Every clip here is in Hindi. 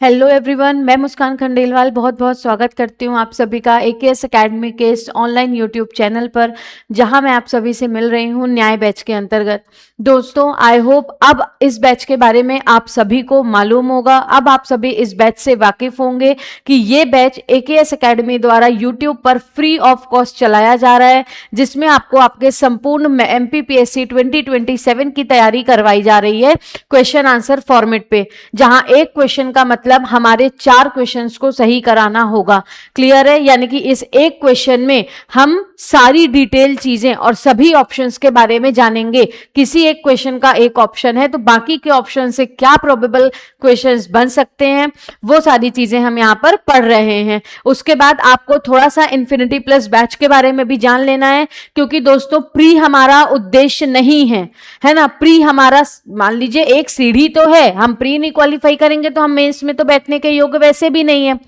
हेलो एवरीवन, मैं मुस्कान खंडेलवाल बहुत बहुत स्वागत करती हूँ आप सभी का एकेएस एकेडमी के इस ऑनलाइन यूट्यूब चैनल पर, जहां मैं आप सभी से मिल रही हूँ न्याय बैच के अंतर्गत। दोस्तों, आई होप अब इस बैच के बारे में आप सभी को मालूम होगा, अब आप सभी इस बैच से वाकिफ होंगे कि ये बैच एकेएस एकेडमी द्वारा यूट्यूब पर फ्री ऑफ कॉस्ट चलाया जा रहा है, जिसमें आपको आपके संपूर्ण एमपीपीएससी 2027 की तैयारी करवाई जा रही है क्वेश्चन आंसर फॉर्मेट पे, जहां एक क्वेश्चन का मतलब हमारे 4 क्वेश्चंस को सही कराना होगा। क्लियर है? यानी कि इस एक क्वेश्चन में हम सारी डिटेल चीजें और सभी ऑप्शंस के बारे में जानेंगे। किसी एक क्वेश्चन का एक ऑप्शन है तो बाकी के ऑप्शन से क्या प्रोबेबल क्वेश्चंस बन सकते हैं, वो सारी चीजें हम यहां पर पढ़ रहे हैं। उसके बाद आपको थोड़ा सा इन्फिनिटी प्लस बैच के बारे में भी जान लेना है, क्योंकि दोस्तों प्री हमारा उद्देश्य नहीं है ना। प्री हमारा मान लीजिए एक सीढ़ी तो है, हम प्री नहीं क्वालिफाई करेंगे तो हम मेंस में तो बैठने के योग्य वैसे भी नहीं है।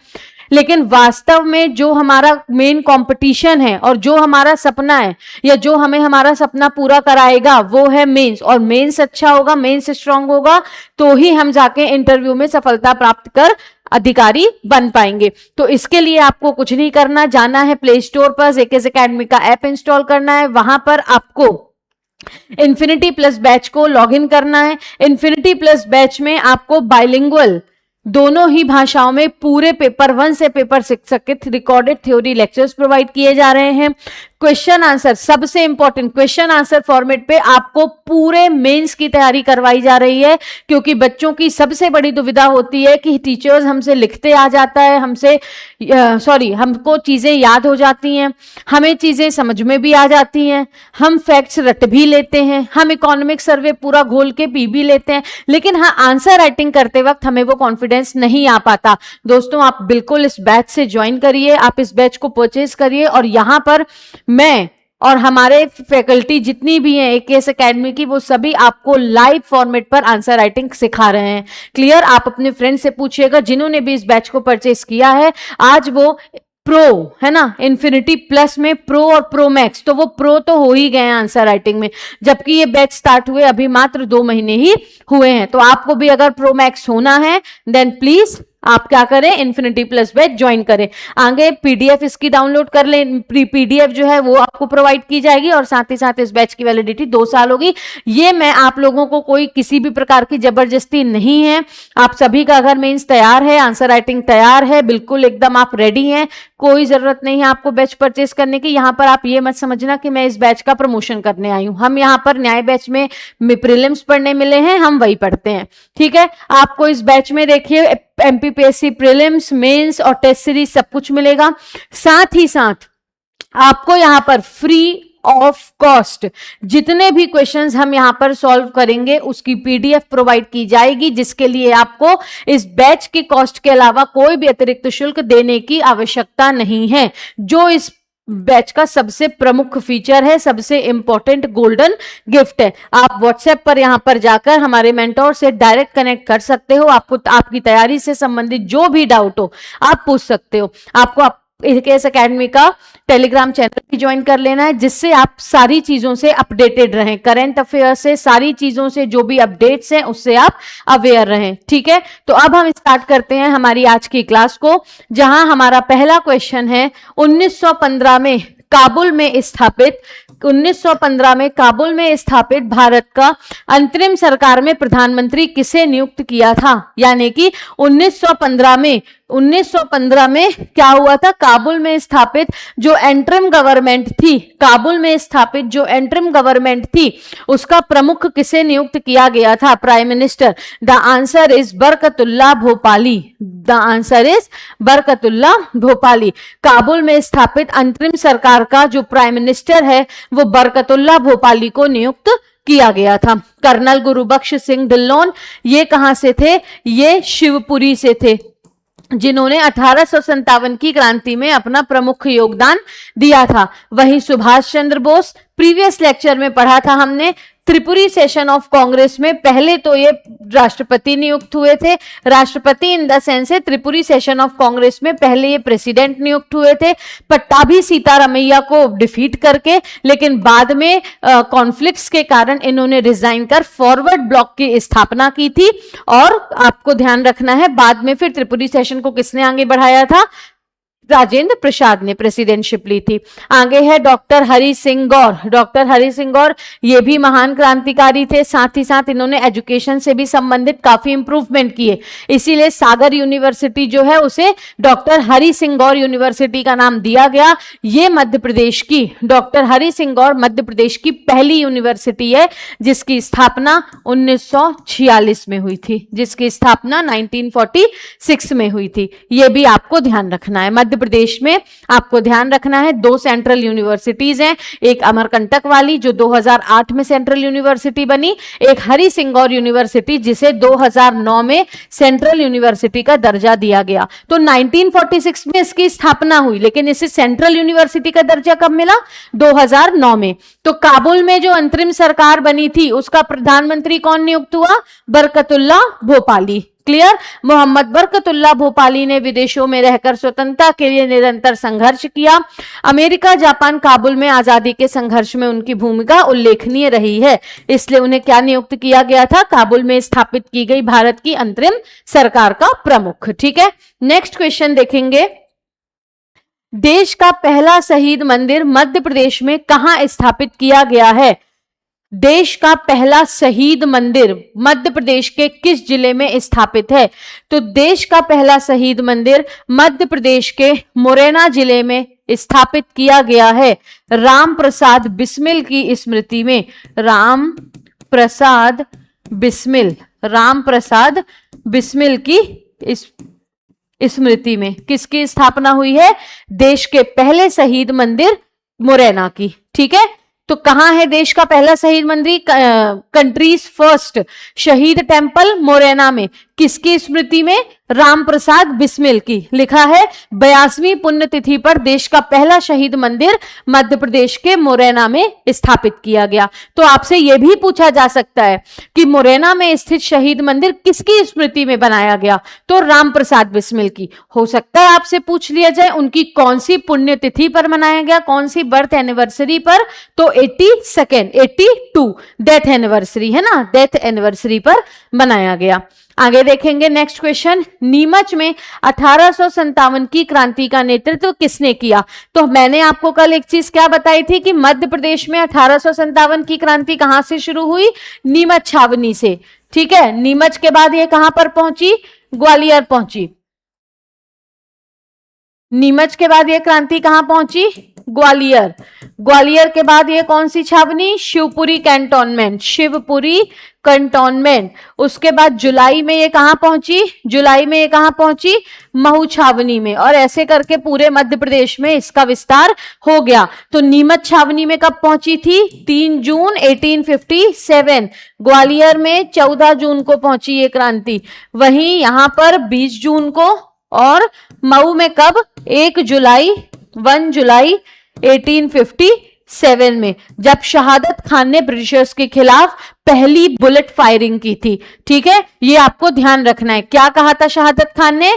लेकिन वास्तव में जो हमारा मेन कंपटीशन है और जो हमारा सपना है या जो हमें हमारा सपना पूरा कराएगा वो है मेंस, और मेंस अच्छा होगा, मेंस स्ट्रांग होगा तो ही हम जाके इंटरव्यू में सफलता प्राप्त कर अधिकारी बन पाएंगे। तो इसके लिए आपको कुछ नहीं करना, जाना है प्ले स्टोर पर, एकेएस एकेडमी का ऐप इंस्टॉल करना है, वहां पर आपको इन्फिनिटी प्लस बैच को लॉगिन करना है। इन्फिनिटी प्लस बैच में आपको बाइलिंगुअल दोनों ही भाषाओं में पूरे पेपर 1 से पेपर 6 तक रिकॉर्डेड थ्योरी लेक्चर्स प्रोवाइड किए जा रहे हैं। क्वेश्चन आंसर, सबसे इंपॉर्टेंट क्वेश्चन आंसर फॉर्मेट पे आपको पूरे मेंस की तैयारी करवाई जा रही है, क्योंकि बच्चों की सबसे बड़ी दुविधा होती है कि टीचर्स हमसे लिखते आ जाता है, हमको चीजें याद हो जाती हैं, हमें चीजें समझ में भी आ जाती हैं, हम फैक्ट्स रट भी लेते हैं, हम इकोनॉमिक सर्वे पूरा घोल के पी भी लेते हैं, लेकिन हाँ आंसर राइटिंग करते वक्त हमें वो कॉन्फिडेंस नहीं आ पाता। दोस्तों, आप बिल्कुल इस बैच से ज्वाइन करिए, आप इस बैच को परचेज करिए, और यहां पर मैं और हमारे फैकल्टी जितनी भी हैं एकेएस एकेडमी की, वो सभी आपको लाइव फॉर्मेट पर आंसर राइटिंग सिखा रहे हैं। क्लियर? आप अपने फ्रेंड से पूछिएगा जिन्होंने भी इस बैच को परचेस किया है, आज वो प्रो है ना, इन्फिनिटी प्लस में प्रो और प्रो मैक्स, तो वो प्रो तो हो ही गए हैं आंसर राइटिंग में, जबकि ये बैच स्टार्ट हुए अभी मात्र 2 महीने ही हुए हैं। तो आपको भी अगर प्रो मैक्स होना है देन प्लीज आप क्या करें, इन्फिनिटी प्लस बैच ज्वाइन करें। आगे पीडीएफ इसकी डाउनलोड कर लें, पीडीएफ जो है वो आपको प्रोवाइड की जाएगी, और साथ ही साथ इस बैच की वैलिडिटी 2 साल होगी। ये मैं आप लोगों को कोई किसी भी प्रकार की जबरदस्ती नहीं है। आप सभी का अगर मेंस तैयार है, आंसर राइटिंग तैयार है, बिल्कुल एकदम आप रेडी हैं, कोई जरूरत नहीं है आपको बैच परचेस करने की। यहां पर आप ये मत समझना कि मैं इस बैच का प्रमोशन करने आई हूं। हम यहां पर न्याय बैच में प्रीलिम्स पढ़ने मिले हैं, हम वही पढ़ते हैं। ठीक है? आपको इस बैच में देखिए एमपीपीएससी प्रीलिम्स, मेंस और टेस्ट सीरीज सब कुछ मिलेगा। साथ ही साथ आपको यहां पर फ्री ऑफ कॉस्ट जितने भी क्वेश्चंस हम यहां पर सॉल्व करेंगे उसकी पीडीएफ प्रोवाइड की जाएगी, जिसके लिए आपको इस बैच की कॉस्ट के अलावा कोई भी अतिरिक्त शुल्क देने की आवश्यकता नहीं है, जो इस बैच का सबसे प्रमुख फीचर है, सबसे इंपॉर्टेंट गोल्डन गिफ्ट है। आप व्हाट्सएप पर यहां पर जाकर हमारे मेंटोर से डायरेक्ट कनेक्ट कर सकते हो, आपको आपकी तैयारी से संबंधित जो भी डाउट हो आप पूछ सकते हो। आपको एकेएस एकेडमी का टेलीग्राम चैनल भी ज्वाइन कर लेना है, जिससे आप सारी चीजों से अपडेटेड रहें, करंट अफेयर से, सारी चीजों से जो भी अपडेट्स हैं उससे आप अवेयर रहें। ठीक है? तो अब हम स्टार्ट करते हैं हमारी आज की क्लास को, जहां हमारा पहला क्वेश्चन है 1915 में काबुल में स्थापित भारत का अंतरिम सरकार में प्रधानमंत्री किसे नियुक्त किया था। यानी कि 1915 में क्या हुआ था, काबुल में स्थापित जो एंटरिम गवर्नमेंट थी उसका प्रमुख किसे नियुक्त किया गया था, prime minister. The answer is Barkatullah Bhopali. Kabul में स्थापित अंतरिम सरकार का जो प्राइम मिनिस्टर है वो बरकतुल्लाह भोपाली को नियुक्त किया गया था। कर्नल गुरुबख्श सिंह ढिल्लोन, ये कहां से थे, ये शिवपुरी से थे, जिन्होंने 1857 की क्रांति में अपना प्रमुख योगदान दिया था। वहीं सुभाष चंद्र बोस, प्रीवियस लेक्चर में पढ़ा था हमने त्रिपुरी सेशन ऑफ कांग्रेस में पहले तो ये राष्ट्रपति नियुक्त हुए थे, राष्ट्रपति इन द सेंस है त्रिपुरी सेशन ऑफ कांग्रेस में पहले ये प्रेसिडेंट नियुक्त हुए थे पट्टाभी सीतारामैया को डिफीट करके, लेकिन बाद में कॉन्फ्लिक्ट्स के कारण इन्होंने रिजाइन कर फॉरवर्ड ब्लॉक की स्थापना की थी। और आपको ध्यान रखना है बाद में फिर त्रिपुरी सेशन को किसने आगे बढ़ाया था, राजेंद्र प्रसाद ने प्रेसिडेंटशिप ली थी। आगे है डॉक्टर हरि सिंह गौर। डॉक्टर हरि सिंह गौर ये भी महान क्रांतिकारी थे, साथ ही साथ इन्होंने एजुकेशन से भी संबंधित काफी इंप्रूवमेंट किए, इसीलिए सागर यूनिवर्सिटी जो है उसे डॉक्टर हरि सिंह गौर यूनिवर्सिटी का नाम दिया गया। ये मध्य प्रदेश की, डॉक्टर हरि सिंह गौर मध्य प्रदेश की पहली यूनिवर्सिटी है जिसकी स्थापना 1946 में हुई थी, जिसकी स्थापना 1946 में हुई थी। ये भी आपको ध्यान रखना है। मध्य प्रदेश में आपको ध्यान रखना है 2 सेंट्रल यूनिवर्सिटीज हैं, एक अमरकंटक वाली जो 2008 में सेंट्रल यूनिवर्सिटी बनी, एक हरि सिंह गौर यूनिवर्सिटी जिसे 2009 में सेंट्रल यूनिवर्सिटी का दर्जा दिया गया। तो 1946 में इसकी स्थापना हुई, लेकिन इसे सेंट्रल यूनिवर्सिटी का दर्जा कब मिला, 2009 में। तो काबुल में जो अंतरिम सरकार बनी थी उसका प्रधानमंत्री कौन नियुक्त हुआ, बरकतुल्ला भोपाली। क्लियर। मोहम्मद बरकतुल्ला भोपाली ने विदेशों में रहकर स्वतंत्रता के लिए निरंतर संघर्ष किया। अमेरिका जापान काबुल में आजादी के संघर्ष में उनकी भूमिका उल्लेखनीय रही है, इसलिए उन्हें क्या नियुक्त किया गया था, काबुल में स्थापित की गई भारत की अंतरिम सरकार का प्रमुख। ठीक है, नेक्स्ट क्वेश्चन देखेंगे। देश का पहला शहीद मंदिर मध्य प्रदेश में कहां स्थापित किया गया है। देश का पहला शहीद मंदिर मध्य प्रदेश के किस जिले में स्थापित है, तो देश का पहला शहीद मंदिर मध्य प्रदेश के मुरैना जिले में स्थापित किया गया है, राम प्रसाद बिस्मिल की स्मृति में। राम प्रसाद बिस्मिल, राम प्रसाद बिस्मिल की स्मृति में किसकी स्थापना हुई है, देश के पहले शहीद मंदिर मुरैना की। ठीक है, तो कहां है देश का पहला शहीद मंदिर, कंट्रीज फर्स्ट शहीद टेम्पल मुरैना में, किसकी स्मृति में, राम प्रसाद बिस्मिल की। लिखा है 82वीं पुण्यतिथि पर देश का पहला शहीद मंदिर मध्य प्रदेश के मुरैना में स्थापित किया गया। तो आपसे यह भी पूछा जा सकता है कि मुरैना में स्थित शहीद मंदिर किसकी स्मृति में बनाया गया, तो राम प्रसाद बिस्मिल की। हो सकता है आपसे पूछ लिया जाए उनकी कौन सी पुण्यतिथि पर मनाया गया, कौन सी बर्थ एनिवर्सरी पर, तो 82 डेथ एनिवर्सरी है ना, डेथ एनिवर्सरी पर बनाया गया। आगे देखेंगे नेक्स्ट क्वेश्चन। नीमच में 1857 की क्रांति का नेतृत्व किसने किया, तो मैंने आपको कल एक चीज क्या बताई थी कि मध्य प्रदेश में 1857 की क्रांति कहां से शुरू हुई, नीमच छावनी से। ठीक है, नीमच के बाद ये कहां पर पहुंची, ग्वालियर पहुंची। नीमच के बाद ये क्रांति कहां पहुंची, ग्वालियर। ग्वालियर के बाद ये कौन सी छावनी, शिवपुरी कैंटोनमेंट, शिवपुरी कैंटोनमेंट। उसके बाद जुलाई में ये कहां पहुंची, जुलाई में ये कहां पहुंची, महू छावनी में। और ऐसे करके पूरे मध्य प्रदेश में इसका विस्तार हो गया। तो नीमच छावनी में कब पहुंची थी, 3 जून 1857। ग्वालियर में 14 जून को पहुंची ये क्रांति, वहीं यहां पर 20 जून को, और मऊ में कब, 1 जुलाई 1857 में, जब शहादत खान ने ब्रिटिशर्स के खिलाफ पहली बुलेट फायरिंग की थी। ठीक है, ये आपको ध्यान रखना है। क्या कहा था शहादत खान ने,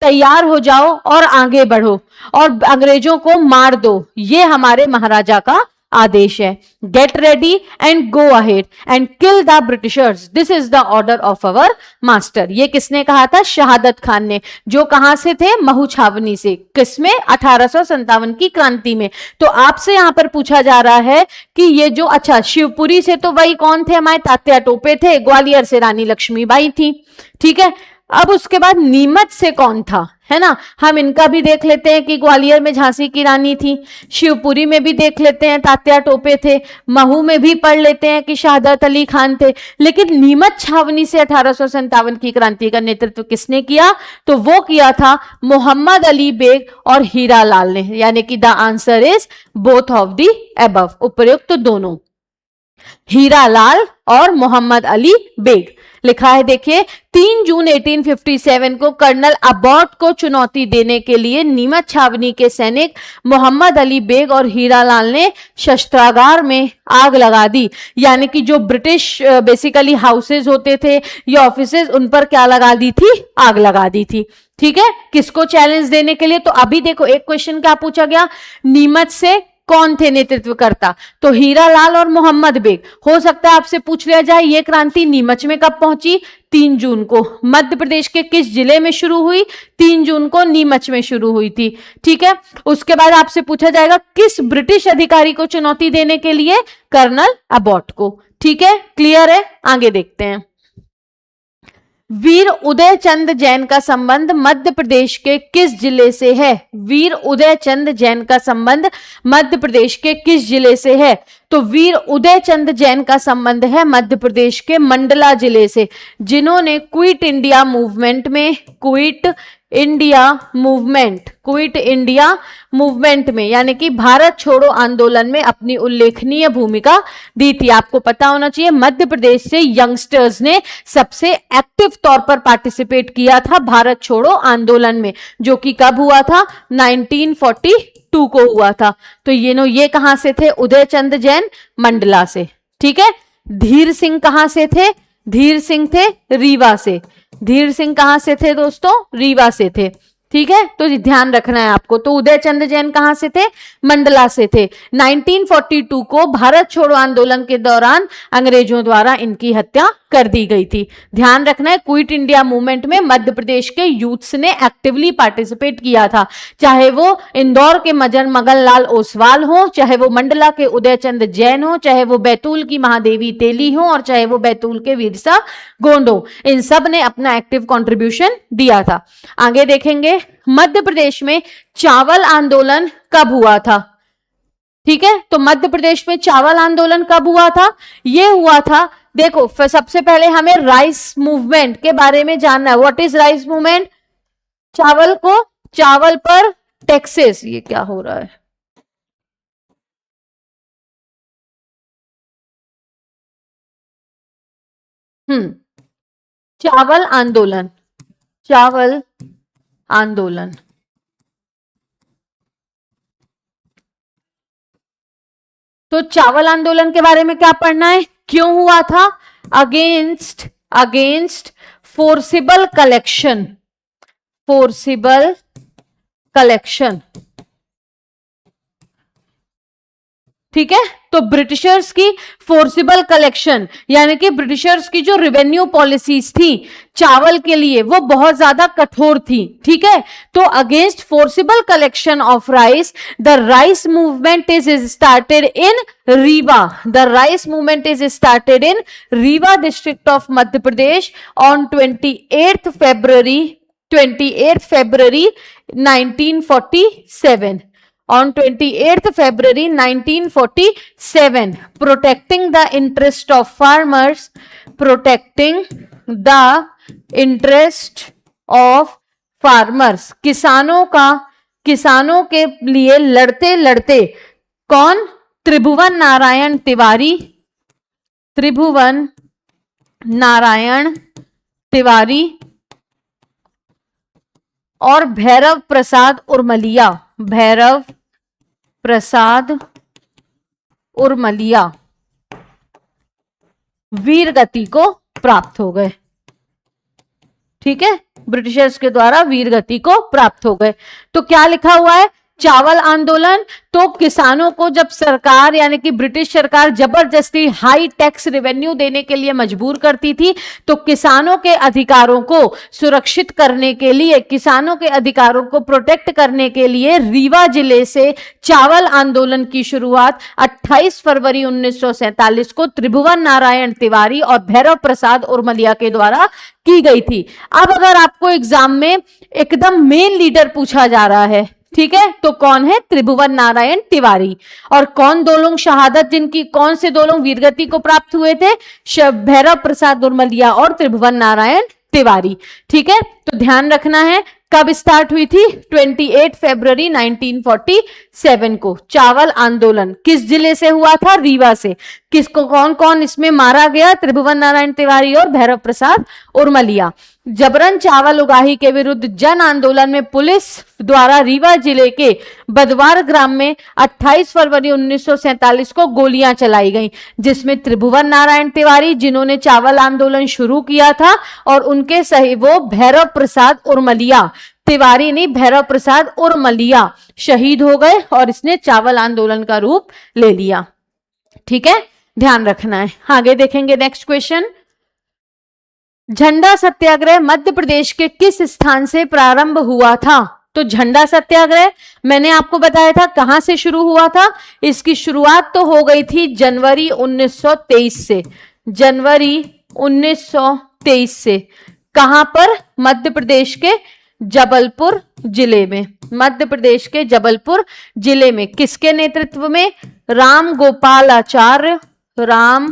तैयार हो जाओ और आगे बढ़ो और अंग्रेजों को मार दो, ये हमारे महाराजा का आदेश है। Get ready and go ahead and kill the Britishers, this is the order of our master. ये किसने कहा था, शहादत खान ने, जो कहां से थे, महू छावनी से। किसमें, 1857 की क्रांति में। तो आपसे यहां पर पूछा जा रहा है कि ये जो, अच्छा शिवपुरी से तो वही कौन थे, हमारे तात्या टोपे थे, ग्वालियर से रानी लक्ष्मीबाई थी। ठीक है, अब उसके बाद नीमच से कौन था, है ना, हम इनका भी देख लेते हैं कि ग्वालियर में झांसी की रानी थी, शिवपुरी में भी देख लेते हैं तात्या टोपे थे, महू में भी पढ़ लेते हैं कि शहादत अली खान थे। लेकिन नीमच छावनी से 1857 की क्रांति का नेतृत्व किसने किया, तो वो किया था मोहम्मद अली बेग और हीरा लाल ने। यानी कि the answer is both of the above, उपयुक्त दोनों। हीरालाल और मोहम्मद अली बेग। लिखा है देखिए, 3 जून 1857 को कर्नल अबॉट को चुनौती देने के लिए नीमच छावनी के सैनिक मोहम्मद अली बेग और हीरालाल ने शस्त्रागार में आग लगा दी। यानी कि जो ब्रिटिश बेसिकली हाउसेज होते थे या ऑफिसेज, उन पर क्या लगा दी थी? आग लगा दी थी। ठीक है, किसको चैलेंज देने के लिए? तो अभी देखो एक क्वेश्चन क्या पूछा गया, नीमच से कौन थे नेतृत्वकर्ता? तो हीरालाल और मोहम्मद बेग। हो सकता है आपसे पूछ लिया जाए ये क्रांति नीमच में कब पहुंची? 3 जून को। मध्य प्रदेश के किस जिले में शुरू हुई? 3 जून को नीमच में शुरू हुई थी। ठीक है, उसके बाद आपसे पूछा जाएगा किस ब्रिटिश अधिकारी को चुनौती देने के लिए? कर्नल अबॉट को। ठीक है, क्लियर है? आगे देखते हैं। वीर उदय चंद जैन का संबंध मध्य प्रदेश के किस जिले से है? वीर उदय चंद जैन का संबंध मध्य प्रदेश के किस जिले से है? तो वीर उदय चंद जैन का संबंध है मध्य प्रदेश के मंडला जिले से, जिन्होंने क्विट इंडिया मूवमेंट में यानी कि भारत छोड़ो आंदोलन में अपनी उल्लेखनीय भूमिका दी थी। आपको पता होना चाहिए मध्य प्रदेश से यंगस्टर्स ने सबसे एक्टिव तौर पर पार्टिसिपेट किया था भारत छोड़ो आंदोलन में, जो कि कब हुआ था? 1942 को हुआ था। तो ये कहां से थे? उदय चंद जैन मंडला से। ठीक है, धीर सिंह कहां से थे? धीर सिंह थे रीवा से। धीर सिंह कहां से थे दोस्तों? रीवा से थे। ठीक है, तो ध्यान रखना है आपको। तो उदय चंद जैन कहां से थे? मंडला से थे। 1942 को भारत छोड़ो आंदोलन के दौरान अंग्रेजों द्वारा इनकी हत्या कर दी गई थी। ध्यान रखना है, क्विट इंडिया मूवमेंट में मध्य प्रदेश के यूथ्स ने एक्टिवली पार्टिसिपेट किया था, चाहे वो इंदौर के मगन लाल ओसवाल हो, चाहे वो मंडला के उदय चंद जैन हो, चाहे वो बैतूल की महादेवी तेली हो, और चाहे वो बैतूल के वीरसा गोंड हो। इन सब ने अपना एक्टिव कंट्रीब्यूशन दिया था। आगे देखेंगे, मध्य प्रदेश में चावल आंदोलन कब हुआ था? ठीक है, तो मध्य प्रदेश में चावल आंदोलन कब हुआ था? यह हुआ था, देखो सबसे पहले हमें राइस मूवमेंट के बारे में जानना है। What is rice movement? चावल पर टैक्सेस। ये क्या हो रहा है? चावल आंदोलन। तो चावल आंदोलन के बारे में क्या पढ़ना है? क्यों हुआ था? Against forcible collection. ठीक है, तो ब्रिटिशर्स की फोर्सिबल कलेक्शन यानी कि ब्रिटिशर्स की जो रेवेन्यू पॉलिसीज थी चावल के लिए वो बहुत ज्यादा कठोर थी। ठीक है, तो against forcible collection of rice the rice movement is started in Rewa district of Madhya Pradesh on 28 February 1947। On 28th February 1947, protecting the interest of farmers, किसानों के लिए लड़ते लड़ते कौन? त्रिभुवन नारायण तिवारी और भैरव प्रसाद उर्मलिया वीर गति को प्राप्त हो गए। ठीक है, ब्रिटिशर्स के द्वारा वीर गति को प्राप्त हो गए। तो क्या लिखा हुआ है? चावल आंदोलन। तो किसानों को जब सरकार यानी कि ब्रिटिश सरकार जबरदस्ती हाई टैक्स रेवेन्यू देने के लिए मजबूर करती थी, तो किसानों के अधिकारों को सुरक्षित करने के लिए, किसानों के अधिकारों को प्रोटेक्ट करने के लिए रीवा जिले से चावल आंदोलन की शुरुआत 28 फरवरी 1947 को त्रिभुवन नारायण तिवारी और भैरव प्रसाद उर्मलिया के द्वारा की गई थी। अब अगर आपको एग्जाम में एकदम मेन लीडर पूछा जा रहा है, ठीक है, तो कौन है? त्रिभुवन नारायण तिवारी। और कौन दो लोग शहादत जिनकी, कौन से दो लोग वीरगति को प्राप्त हुए थे? भैरव प्रसाद उर्मलिया और त्रिभुवन नारायण तिवारी। ठीक है, तो ध्यान रखना है कब स्टार्ट हुई थी? 28 फरवरी 1947 1907 को चावल आंदोलन किस जिले से हुआ था? रीवा से। किसको, कौन कौन इसमें मारा गया? त्रिभुवन नारायण तिवारी और भैरव प्रसाद उर्मलिया। जबरन चावल उगाही के विरुद्ध जन आंदोलन में पुलिस द्वारा रीवा जिले के बदवार ग्राम में 28 फरवरी 1947 को गोलियां चलाई गईं, जिसमें त्रिभुवन नारायण तिवारी, जिन्होंने चावल आंदोलन शुरू किया था, और उनके सही वो भैरव प्रसाद उर्मलिया, तिवारी नहीं भैरव प्रसाद उर्मलिया शहीद हो गए और इसने चावल आंदोलन का रूप ले लिया। ठीक है, ध्यान रखना है। आगे देखेंगे नेक्स्ट क्वेश्चन। झंडा सत्याग्रह मध्य प्रदेश के किस स्थान से प्रारंभ हुआ था? तो झंडा सत्याग्रह मैंने आपको बताया था कहां से शुरू हुआ था। इसकी शुरुआत तो हो गई थी जनवरी 1923 से। जनवरी 1923 से कहां पर? मध्य प्रदेश के जबलपुर जिले में। मध्य प्रदेश के जबलपुर जिले में किसके नेतृत्व में? राम गोपाल आचार्य, राम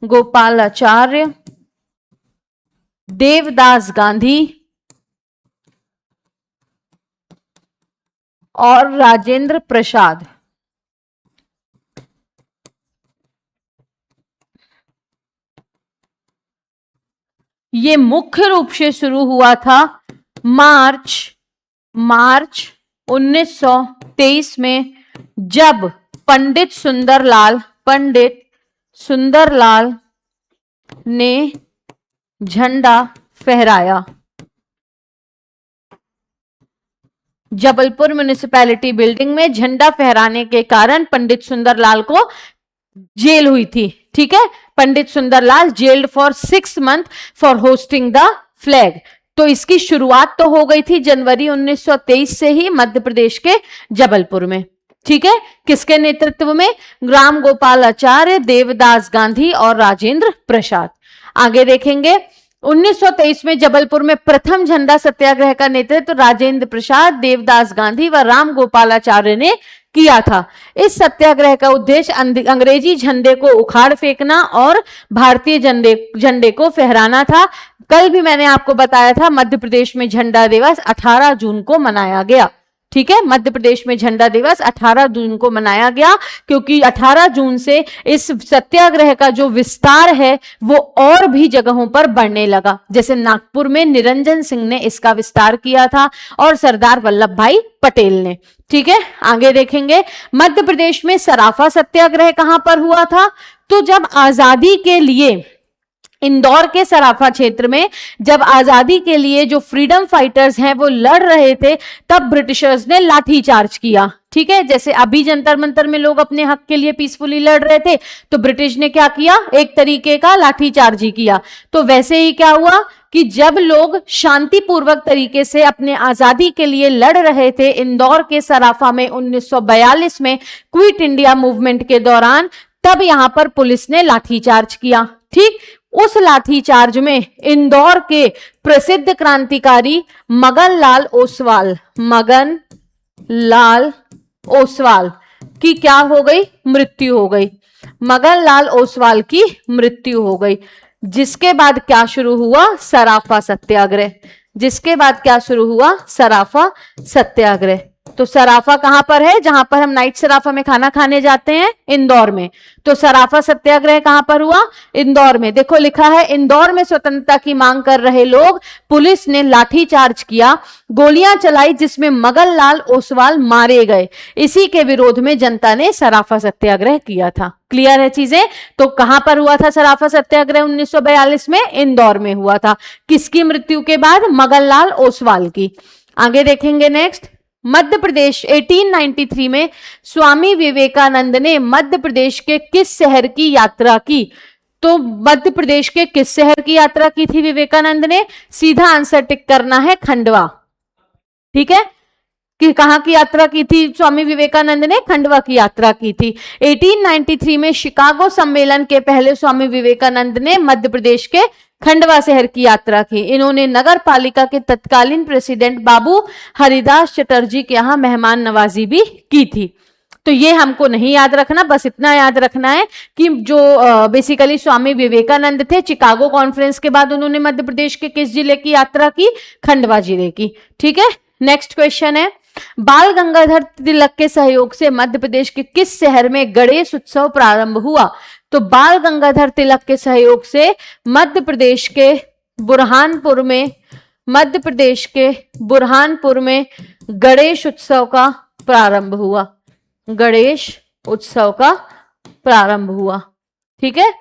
गोपाल आचार्य, देवदास गांधी और राजेंद्र प्रसाद। ये मुख्य रूप से शुरू हुआ था मार्च 1923 में, जब पंडित सुंदरलाल ने झंडा फहराया। जबलपुर म्युनिसिपैलिटी बिल्डिंग में झंडा फहराने के कारण पंडित सुंदरलाल को जेल हुई थी। ठीक है, Pandit Sundarlal jailed for 6 months for hoisting the flag. तो इसकी शुरुआत तो हो गई थी जनवरी 1923 से ही मध्य प्रदेश के जबलपुर में। ठीक है, किसके नेतृत्व में? राम गोपाल आचार्य, देवदास गांधी और राजेंद्र प्रसाद। आगे देखेंगे 1923 में जबलपुर में प्रथम झंडा सत्याग्रह का नेतृत्व राजेंद्र प्रसाद, देवदास गांधी व राम गोपालाचार्य ने किया था। इस सत्याग्रह का उद्देश्य अंग्रेजी झंडे को उखाड़ फेंकना और भारतीय झंडे को फहराना था। कल भी मैंने आपको बताया था मध्य प्रदेश में झंडा दिवस 18 जून को मनाया गया। ठीक है, मध्य प्रदेश में झंडा दिवस 18 जून को मनाया गया, क्योंकि 18 जून से इस सत्याग्रह का जो विस्तार है वो और भी जगहों पर बढ़ने लगा। जैसे नागपुर में निरंजन सिंह ने इसका विस्तार किया था और सरदार वल्लभ भाई पटेल ने। ठीक है, आगे देखेंगे मध्य प्रदेश में सराफा सत्याग्रह कहां पर हुआ था? तो जब आजादी के लिए इंदौर के सराफा क्षेत्र में जब आजादी के लिए जो फ्रीडम फाइटर्स हैं वो लड़ रहे थे, तब ब्रिटिशर्स ने लाठी चार्ज किया। ठीक है, जैसे अभी जंतर मंतर में लोग अपने हक के लिए पीसफुली लड़ रहे थे, तो ब्रिटिश ने क्या किया? एक तरीके का लाठी चार्ज ही किया। तो वैसे ही क्या हुआ कि जब लोग शांतिपूर्वक तरीके से अपने आजादी के लिए लड़ रहे थे इंदौर के सराफा में 1942 में क्विट इंडिया मूवमेंट के दौरान, तब यहां पर पुलिस ने लाठीचार्ज किया। ठीक, उस लाठीचार्ज में इंदौर के प्रसिद्ध क्रांतिकारी मगन लाल ओसवाल की क्या हो गई? मृत्यु हो गई। मगन लाल ओसवाल की मृत्यु हो गई, जिसके बाद क्या शुरू हुआ? सराफा सत्याग्रह। जिसके बाद क्या शुरू हुआ? सराफा सत्याग्रह। तो सराफा कहां पर है? जहां पर हम नाइट सराफा में खाना खाने जाते हैं, इंदौर में। तो सराफा सत्याग्रह कहां पर हुआ? इंदौर में। देखो लिखा है, इंदौर में स्वतंत्रता की मांग कर रहे लोग, पुलिस ने लाठीचार्ज किया, गोलियां चलाई, जिसमें मगन लाल ओसवाल मारे गए। इसी के विरोध में जनता ने सराफा सत्याग्रह किया था। क्लियर है चीजें? तो कहां पर हुआ था सराफा सत्याग्रह? 1942 में इंदौर में हुआ था। किसकी मृत्यु के बाद? मगन लाल ओसवाल की। आगे देखेंगे नेक्स्ट, मध्य प्रदेश 1893 में स्वामी विवेकानंद ने मध्य प्रदेश के किस शहर की यात्रा की? तो मध्य प्रदेश के किस शहर की यात्रा की थी विवेकानंद ने? सीधा आंसर टिक करना है, खंडवा। ठीक है, कि कहां की यात्रा की थी स्वामी विवेकानंद ने? खंडवा की यात्रा की थी। 1893 में शिकागो सम्मेलन के पहले स्वामी विवेकानंद ने मध्य प्रदेश के खंडवा शहर की यात्रा की। इन्होंने नगर पालिका के तत्कालीन प्रेसिडेंट बाबू हरिदास चटर्जी के यहाँ मेहमान नवाजी भी की थी। तो ये हमको नहीं याद रखना, बस इतना याद रखना है कि जो बेसिकली स्वामी विवेकानंद थे, चिकागो कॉन्फ्रेंस के बाद उन्होंने मध्य प्रदेश के किस जिले की यात्रा की? खंडवा जिले की। ठीक है, नेक्स्ट क्वेश्चन है, बाल गंगाधर तिलक के सहयोग से मध्य प्रदेश के किस शहर में गणेश उत्सव प्रारंभ हुआ? तो बाल गंगाधर तिलक के सहयोग से मध्य प्रदेश के बुरहानपुर में गणेश उत्सव का प्रारंभ हुआ। गणेश उत्सव का प्रारंभ हुआ। ठीक है,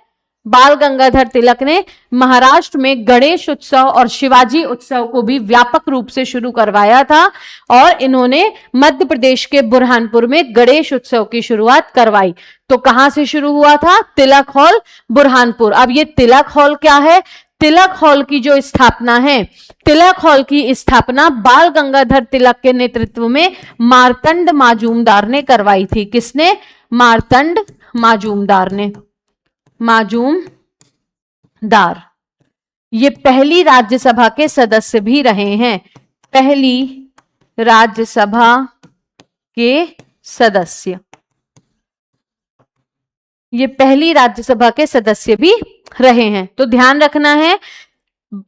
बाल गंगाधर तिलक ने महाराष्ट्र में गणेश उत्सव और शिवाजी उत्सव को भी व्यापक रूप से शुरू करवाया था और इन्होंने मध्य प्रदेश के बुरहानपुर में गणेश उत्सव की शुरुआत करवाई। तो कहां से शुरू हुआ था? तिलक हॉल, बुरहानपुर। अब ये तिलक हॉल क्या है? तिलक हॉल की जो स्थापना है, तिलक हॉल की स्थापना बाल गंगाधर तिलक के नेतृत्व में मार्तंड माजूमदार ने करवाई थी। किसने? मार्तंड माजूमदार ने। माजूमदार ये पहली राज्यसभा के सदस्य भी रहे हैं। पहली राज्यसभा के सदस्य, ये पहली राज्यसभा के सदस्य भी रहे हैं। तो ध्यान रखना है,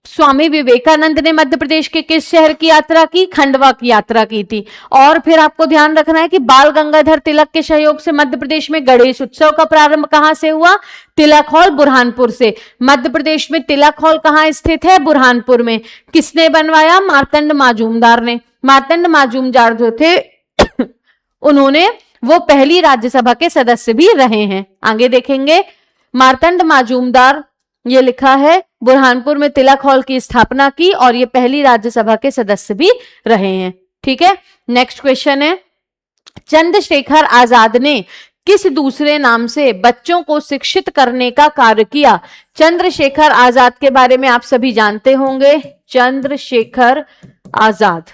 स्वामी विवेकानंद ने मध्य प्रदेश के किस शहर की यात्रा की? खंडवा की यात्रा की थी। और फिर आपको ध्यान रखना है कि बाल गंगाधर तिलक के सहयोग से मध्य प्रदेश में गणेश उत्सव का प्रारंभ कहां से हुआ? तिलक हॉल, बुरहानपुर से। मध्य प्रदेश में तिलक हॉल कहां स्थित है? बुरहानपुर में। किसने बनवाया? मार्तंड माजूमदार ने। मार्तंड माजूमदार जो थे उन्होंने, वो पहली राज्यसभा के सदस्य भी रहे हैं। आगे देखेंगे, मार्तंड माजूमदार, ये लिखा है, बुरहानपुर में तिलक हॉल की स्थापना की और ये पहली राज्यसभा के सदस्य भी रहे हैं। ठीक है, नेक्स्ट क्वेश्चन है, चंद्रशेखर आजाद ने किस दूसरे नाम से बच्चों को शिक्षित करने का कार्य किया? चंद्रशेखर आजाद के बारे में आप सभी जानते होंगे। चंद्रशेखर आजाद,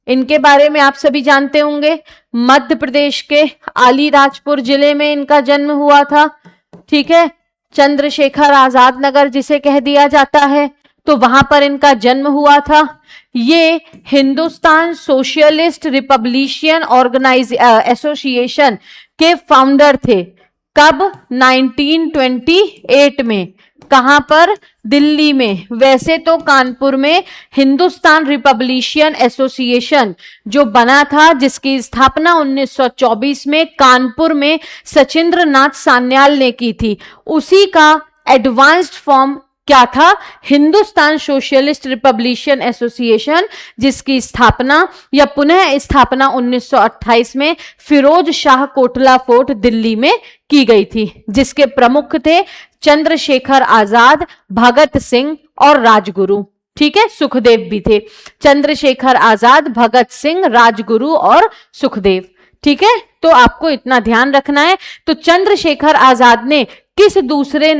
इनके बारे में आप सभी जानते होंगे। मध्य प्रदेश के अलीराजपुर जिले में इनका जन्म हुआ था। ठीक है, चंद्रशेखर आजाद नगर जिसे कह दिया जाता है, तो वहां पर इनका जन्म हुआ था। ये हिंदुस्तान सोशलिस्ट रिपब्लिशियन एसोसिएशन के फाउंडर थे। कब? 1928 में। कहां पर? दिल्ली में। वैसे तो कानपुर में हिंदुस्तान रिपब्लिशियन एसोसिएशन जो बना था, जिसकी स्थापना 1924 में कानपुर में सचिंद्र नाथ सान्याल ने की थी, उसी का एडवांस्ड फॉर्म क्या था? हिंदुस्तान सोशलिस्ट रिपब्लिशियन एसोसिएशन, जिसकी स्थापना या पुनः स्थापना 1928 में फिरोज शाह कोटला फोर्ट दिल्ली में की गई थी, जिसके प्रमुख थे चंद्रशेखर आजाद, भगत सिंह और राजगुरु। ठीक है, सुखदेव भी थे। चंद्रशेखर आजाद, भगत सिंह, राजगुरु और सुखदेव। ठीक है, तो आपको इतना ध्यान रखना है। तो चंद्रशेखर आजाद ने किस दूसरे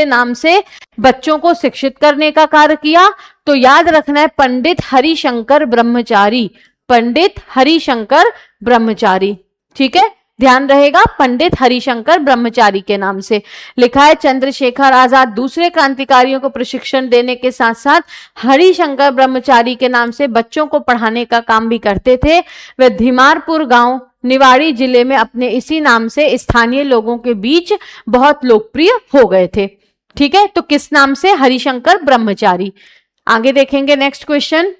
नाम से बच्चों को शिक्षित करने का कार्य किया? तो याद रखना है, पंडित हरिशंकर ब्रह्मचारी। पंडित हरिशंकर ब्रह्मचारी। ठीक है, ध्यान रहेगा, पंडित हरिशंकर ब्रह्मचारी के नाम से लिखा है। चंद्रशेखर आजाद दूसरे क्रांतिकारियों को प्रशिक्षण देने के साथ साथ हरिशंकर ब्रह्मचारी के नाम से बच्चों को पढ़ाने का काम भी करते थे। वे धीमारपुर गांव निवाड़ी जिले में अपने इसी नाम से स्थानीय लोगों के बीच बहुत लोकप्रिय हो गए थे। ठीक है, तो किस नाम से? हरिशंकर ब्रह्मचारी। आगे देखेंगे नेक्स्ट क्वेश्चन,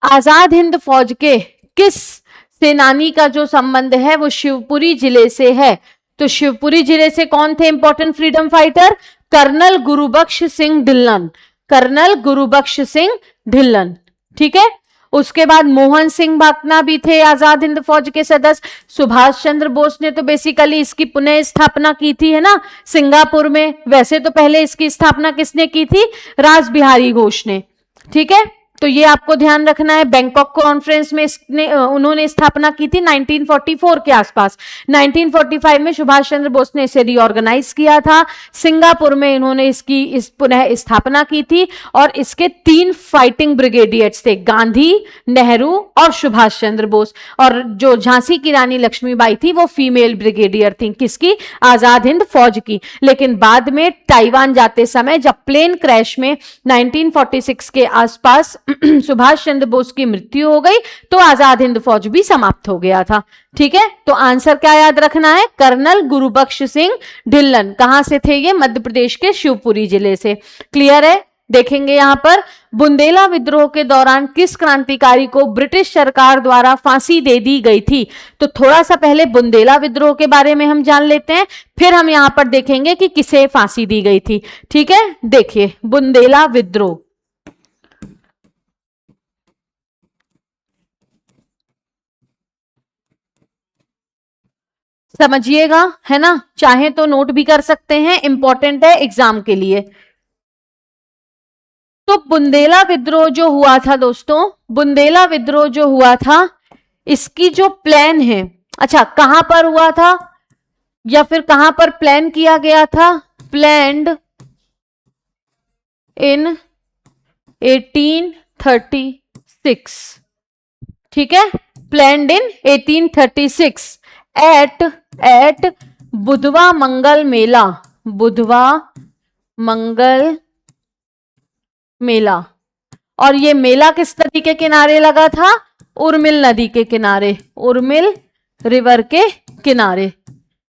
आजाद हिंद फौज के किस सेनानी का जो संबंध है वो शिवपुरी जिले से है? तो शिवपुरी जिले से कौन थे important freedom fighter? Colonel Gurbaksh Singh Dhillon. Colonel Gurbaksh Singh Dhillon. ठीक है, उसके बाद मोहन सिंह भाकना भी थे आजाद हिंद फौज के सदस्य। सुभाष चंद्र बोस ने तो बेसिकली इसकी पुनः स्थापना की थी, है ना, सिंगापुर में। वैसे तो पहले इसकी स्थापना किसने की थी? रास बिहारी घोष ने। ठीक है, तो ये आपको ध्यान रखना है। बैंकॉक कॉन्फ्रेंस में उन्होंने स्थापना की थी 1944 के आसपास। 1945 में सुभाष चंद्र बोस ने इसे रीऑर्गेनाइज किया था। सिंगापुर में इन्होंने इसकी पुनः स्थापना की थी और इसके 3 फाइटिंग ब्रिगेडियर्स थे, गांधी, नेहरू और सुभाष चंद्र बोस। और जो झांसी की रानी लक्ष्मीबाई थी वो फीमेल ब्रिगेडियर थी। किसकी? आजाद हिंद फौज की। लेकिन बाद में ताइवान जाते समय जब प्लेन क्रैश में 1946 के आसपास सुभाष चंद्र बोस की मृत्यु हो गई तो आजाद हिंद फौज भी समाप्त हो गया था। ठीक है, तो आंसर क्या याद रखना है? कर्नल गुरुबख्श सिंह ढिल्लन। कहां से थे ये? मध्य प्रदेश के शिवपुरी जिले से। क्लियर है? देखेंगे यहां पर बुंदेला विद्रोह के दौरान किस क्रांतिकारी को ब्रिटिश सरकार द्वारा फांसी दे दी गई थी। तो थोड़ा सा पहले बुंदेला विद्रोह के बारे में हम जान लेते हैं, फिर हम यहां पर देखेंगे कि किसे फांसी दी गई थी। ठीक है, देखिए बुंदेला विद्रोह। समझिएगा, है ना, चाहे तो नोट भी कर सकते हैं, इंपॉर्टेंट है एग्जाम के लिए। तो बुंदेला विद्रोह जो हुआ था दोस्तों, बुंदेला विद्रोह जो हुआ था, इसकी जो प्लान है, अच्छा कहां पर हुआ था या फिर कहां पर प्लान किया गया था, प्लान्ड इन 1836। ठीक है, प्लान्ड इन 1836 एट बुधवा मंगल मेला, बुधवा मंगल मेला। और ये मेला किस नदी के किनारे लगा था, उर्मिल नदी के किनारे, उर्मिल रिवर के किनारे,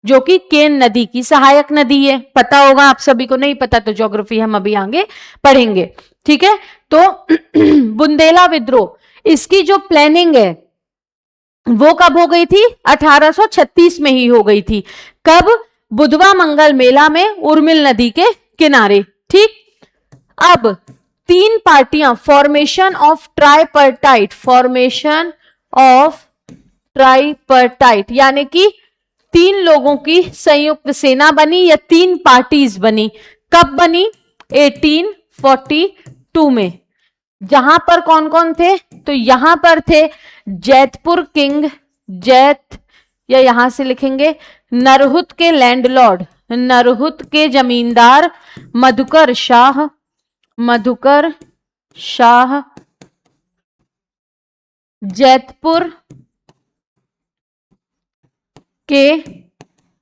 जो कि केन नदी की सहायक नदी है। पता होगा आप सभी को, नहीं पता तो ज्योग्राफी हम अभी आगे पढ़ेंगे। ठीक है, तो बुंदेला विद्रोह, इसकी जो प्लानिंग है वो कब हो गई थी, 1836 में ही हो गई थी। कब, बुधवा मंगल मेला में उर्मिल नदी के किनारे। ठीक, अब 3 पार्टियां, फॉर्मेशन ऑफ ट्राइपर्टाइट, फॉर्मेशन ऑफ ट्राइपर्टाइट, यानी कि 3 लोगों की संयुक्त सेना बनी या 3 पार्टीज बनी। कब बनी, 1842 में। जहां पर कौन कौन थे, तो यहां पर थे जैतपुर किंग, या यहां से लिखेंगे नरहुत के लैंडलॉर्ड, नरहुत के जमींदार मधुकर शाह, मधुकर शाह, जैतपुर के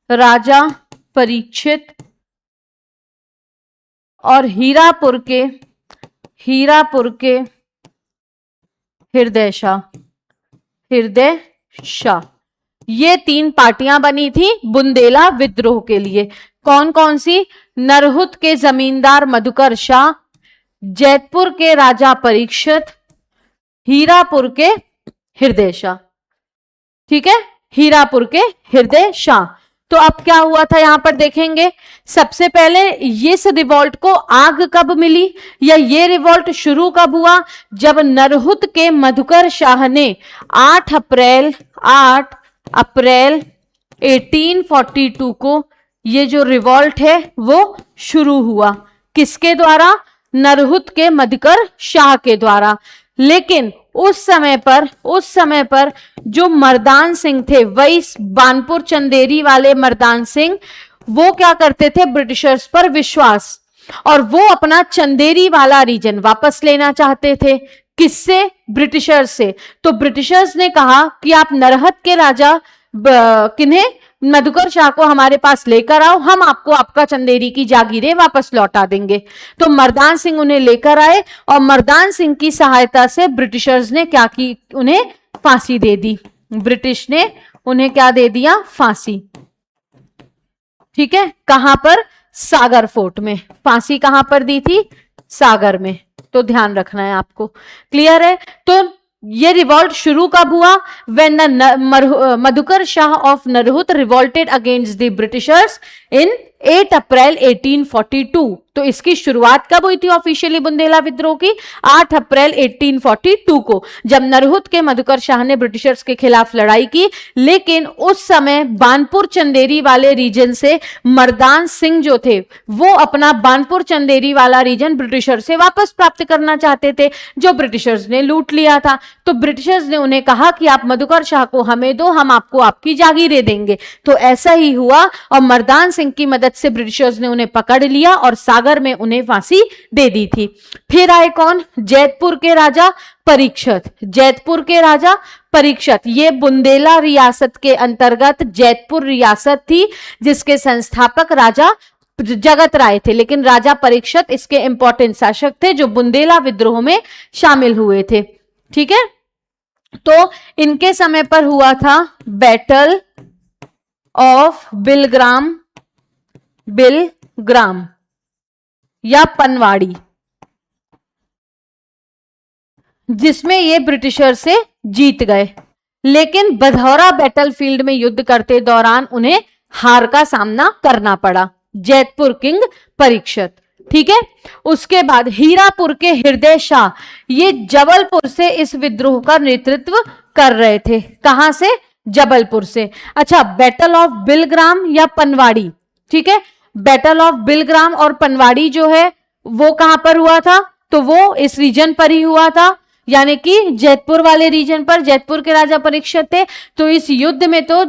राजा परीक्षित और हीरापुर के हृदय शाह। ये 3 पार्टियां बनी थी बुंदेला विद्रोह के लिए। कौन कौन सी, नरहुत के जमींदार मधुकर शाह, जैतपुर के राजा परीक्षित, हीरापुर के हृदय शाह। ठीक है, हीरापुर के हृदय शाह। तो अब क्या हुआ था यहां पर देखेंगे, सबसे पहले इस रिवॉल्ट को आग कब मिली या ये रिवॉल्ट शुरू कब हुआ, जब नरहुत के मधुकर शाह ने 8 अप्रैल 1842 को ये जो रिवॉल्ट है वो शुरू हुआ। किसके द्वारा, नरहुत के मधुकर शाह के द्वारा। लेकिन उस समय पर जो मर्दान सिंह थे, वही बानपुर चंदेरी वाले मर्दान सिंह, वो क्या करते थे, ब्रिटिशर्स पर विश्वास, और वो अपना चंदेरी वाला रीजन वापस लेना चाहते थे। किससे, ब्रिटिशर्स से। तो ब्रिटिशर्स ने कहा कि आप नरहत के राजा किन्हें, मधुकर शाह को हमारे पास लेकर आओ, हम आपको आपका चंदेरी की जागीरें वापस लौटा देंगे। तो मर्दान सिंह उन्हें लेकर आए और मर्दान सिंह की सहायता से ब्रिटिशर्स ने क्या की, उन्हें फांसी दे दी। ब्रिटिश ने उन्हें क्या दे दिया, फांसी। ठीक है, कहां पर, सागर फोर्ट में। फांसी कहां पर दी थी, सागर में। तो ध्यान रखना है आपको, क्लियर है। तो ये रिवॉल्ट शुरू कब हुआ, when the Madhukar Shah of Narhut revolted against the Britishers in 8 April 1842। तो इसकी शुरुआत कब हुई थी ऑफिशियली बुंदेला विद्रोह की, 8 अप्रैल 1842 को, जब नरहुत के मधुकर शाह ने ब्रिटिशर्स के खिलाफ लड़ाई की। लेकिन उस समय बानपुर चंदेरी वाले रीजन से मर्दान सिंह जो थे, वो अपना बानपुर चंदेरी वाला रीजन ब्रिटिशर से वापस प्राप्त करना चाहते थे, जो ब्रिटिशर्स ने लूट लिया था। तो ब्रिटिशर्स ने उन्हें कहा कि आप मधुकर शाह को हमें दो, हम आपको आपकी जागीरें देंगे। तो ऐसा ही हुआ और मर्दान सिंह की मदद से ब्रिटिशर्स ने उन्हें पकड़ लिया और सागर में उन्हें फांसी दे दी थी। फिर आए कौन, जैतपुर के राजा परीक्षित। जैतपुर के राजा परीक्षित, ये बुंदेला रियासत के अंतर्गत जैतपुर रियासत थी, जिसके संस्थापक राजा जगत राय थे। लेकिन राजा परीक्षित इसके इंपॉर्टेंट शासक थे जो बुंदेला विद्रोह में शामिल हुए थे। ठीक है, तो इनके समय पर हुआ था बैटल ऑफ बिलग्राम या पनवाड़ी। जिसमें ये ब्रिटिशर से जीत गए, लेकिन बधौरा बैटलफील्ड में युद्ध करते दौरान उन्हें हार का सामना करना पड़ा। जैतपुर किंग परीक्षित, ठीक है। उसके बाद हीरापुर के हृदय शाह, ये जबलपुर से इस विद्रोह का नेतृत्व कर रहे थे। कहां से? जबलपुर से। अच्छा, बैटल ऑफ बिलग्राम या पनवाड़ी, ठीक है। बैटल ऑफ बिलग्राम और पनवाड़ी जो है वो कहां पर हुआ था? तो वो इस रीजन पर ही हुआ था, यानी कि जैतपुर वाले रीजन पर। जैतपुर के राजा परीक्षित थे, तो इस युद्ध में तो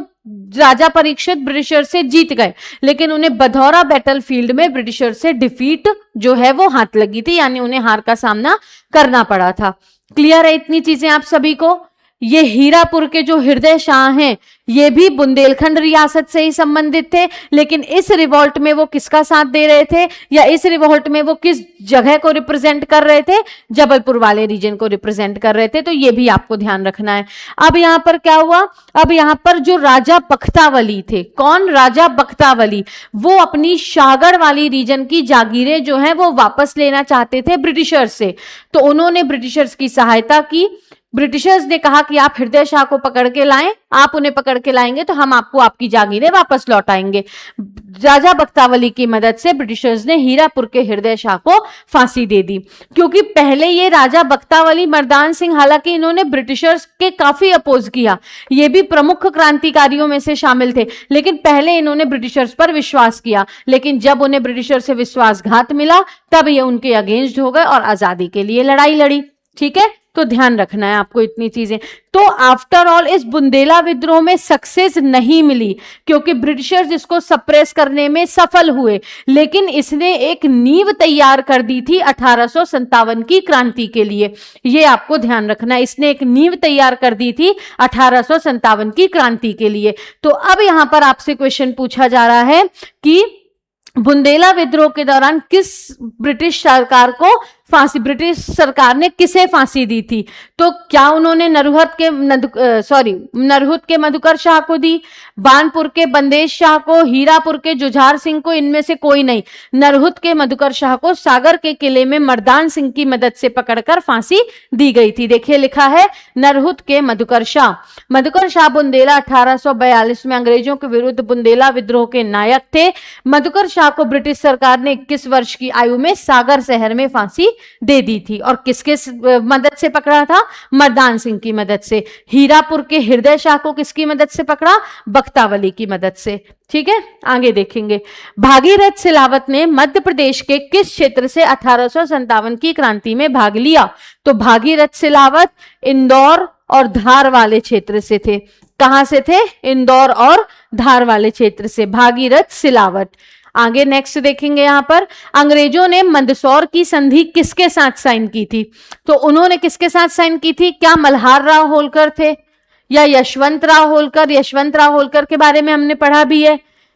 राजा परीक्षित ब्रिटिशर से जीत गए, लेकिन उन्हें बधौरा बैटलफील्ड में ब्रिटिशर से डिफीट जो है वो हाथ लगी थी, यानी उन्हें हार का सामना करना पड़ा था। क्लियर है इतनी चीजें आप सभी को? ये हीरापुर के जो हृदय शाह हैं, ये भी बुंदेलखंड रियासत से ही संबंधित थे, लेकिन इस रिवॉल्ट में वो किसका साथ दे रहे थे, या इस रिवॉल्ट में वो किस जगह को रिप्रेजेंट कर रहे थे? जबलपुर वाले रीजन को रिप्रेजेंट कर रहे थे। तो ये भी आपको ध्यान रखना है। अब यहां पर क्या हुआ? अब यहां पर जो राजा बख्तावली थे, कौन? राजा बख्तावली, वो अपनी शाहगढ़ वाली रीजन की जागीरें जो है वो वापस लेना चाहते थे ब्रिटिशर्स से। तो उन्होंने ब्रिटिशर्स की सहायता की। ब्रिटिशर्स ने कहा कि आप हृदय शाह को पकड़ के लाएं, आप उन्हें पकड़ के लाएंगे तो हम आपको आपकी जागीरें वापस लौटाएंगे। राजा बख्तावली की मदद से ब्रिटिशर्स ने हीरापुर के हृदय शाह को फांसी दे दी। क्योंकि पहले ये राजा बख्तावली मर्दान सिंह, हालांकि इन्होंने ब्रिटिशर्स के काफी अपोज किया, ये भी प्रमुख क्रांतिकारियों में से शामिल थे, लेकिन पहले इन्होंने ब्रिटिशर्स पर विश्वास किया। लेकिन जब उन्हें ब्रिटिशर से विश्वासघात मिला, तब ये उनके अगेंस्ट हो गए और आजादी के लिए लड़ाई लड़ी। ठीक है, तो ध्यान रखना है आपको इतनी चीजें। तो आफ्टर ऑल इस बुंदेला विद्रोह में सक्सेस नहीं मिली, क्योंकि ब्रिटिशर्स इसको सप्रेस करने में सफल हुए, लेकिन इसने एक नींव तैयार कर दी थी 1857 की क्रांति के लिए। ये आपको ध्यान रखना है, इसने एक नींव तैयार कर दी थी 1857 की क्रांति के लिए। तो अब यहां पर आपसे क्वेश्चन पूछा जा रहा है कि बुंदेला विद्रोह के दौरान किस ब्रिटिश सरकार को फांसी, ब्रिटिश सरकार ने किसे फांसी दी थी? तो क्या उन्होंने नरहुत के मधुकर शाह को दी, बानपुर के बंदेज शाह को, हीरापुर के जुझार सिंह को? इनमें से कोई नहीं। नरहुत के मधुकर शाह को सागर के किले में मर्दान सिंह की मदद से पकड़कर फांसी दी गई थी। देखिए लिखा है नरहुत के मधुकर शाह। मधुकर शाह बुंदेला 1842 में अंग्रेजों के विरुद्ध बुंदेला विद्रोह के नायक थे। मधुकर शाह को ब्रिटिश सरकार ने 21 वर्ष की आयु में सागर शहर में फांसी दे दी थी। और किसके मदद से पकड़ा था? मर्दान सिंह की मदद से। हीरापुर के हृदय शाह को किसकी मदद से पकड़ा? बख्तावली की मदद से। ठीक है, आगे देखेंगे। भागीरथ सिलावत ने मध्य प्रदेश के किस क्षेत्र से 1857 की क्रांति में भाग लिया? तो भागीरथ सिलावत इंदौर और धार वाले क्षेत्र से थे। कहां से थे? इंदौर और धार वाले क्षेत्र से भागीरथ सिलावत। आगे नेक्स्ट देखेंगे। यहां पर अंग्रेजों ने मंदसौर की संधि किसके साथ साइन की थी? तो उन्होंने किसके साथ साइन की थी? क्या मल्हार राव होलकर थे या यशवंत राव होलकर? यशवंत राव होलकर के बारे में हमने पढ़ा भी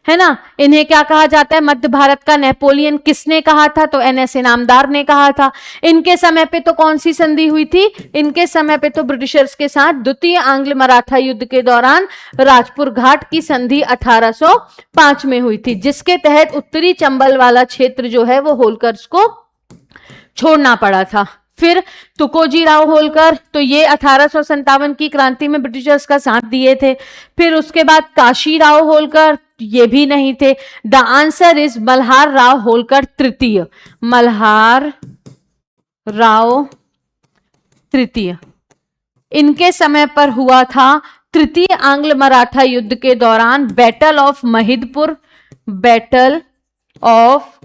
है ना। इन्हें क्या कहा जाता है? मध्य भारत का नेपोलियन। किसने कहा था? तो NS इनामदार ने कहा था। इनके समय पे तो कौन सी संधि हुई थी? इनके समय पे तो ब्रिटिशर्स के साथ द्वितीय आंग्ल मराठा युद्ध के दौरान राजपुर घाट की संधि 1805 में हुई थी, जिसके तहत उत्तरी चंबल वाला क्षेत्र जो है वो होलकर्स को छोड़ना पड़ा था। फिर तुकोजी राव होलकर, तो ये 1857 की क्रांति में ब्रिटिशर्स का साथ दिए थे। फिर उसके बाद काशी राव होलकर, ये भी नहीं थे। The answer is Malhar Rao Holkar तृतीय। मल्हार राव तृतीय, इनके समय पर हुआ था तृतीय आंग्ल मराठा युद्ध के दौरान battle of Mahidpur. Battle of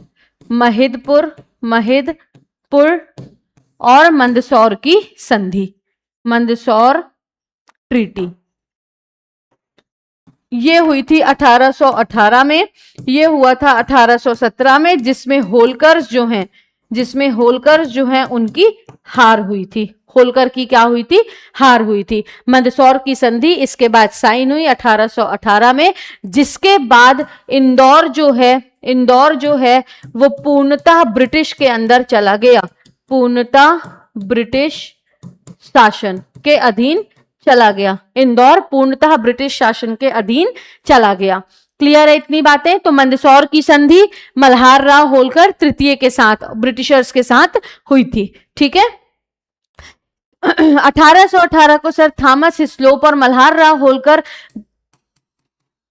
Mahidpur और मंदसौर की संधि, मंदसौर ट्रीटी, ये हुई थी 1818 में। ये हुआ था 1817 में, जिसमें होलकर्स जो हैं उनकी हार हुई थी। होलकर की क्या हुई थी? हार हुई थी। मंदसौर की संधि इसके बाद साइन हुई 1818 में, जिसके बाद इंदौर जो है वो पूर्णतः ब्रिटिश के अंदर चला गया, पूर्णतः ब्रिटिश शासन के अधीन चला गया। इंदौर पूर्णतः ब्रिटिश शासन के अधीन चला गया। क्लियर है इतनी बातें? तो मंदसौर की संधि मल्हार राव होलकर तृतीय के साथ, ब्रिटिशर्स के साथ हुई थी। ठीक है, 1818 को सर थॉमस हिस्लोप और मल्हार राव होलकर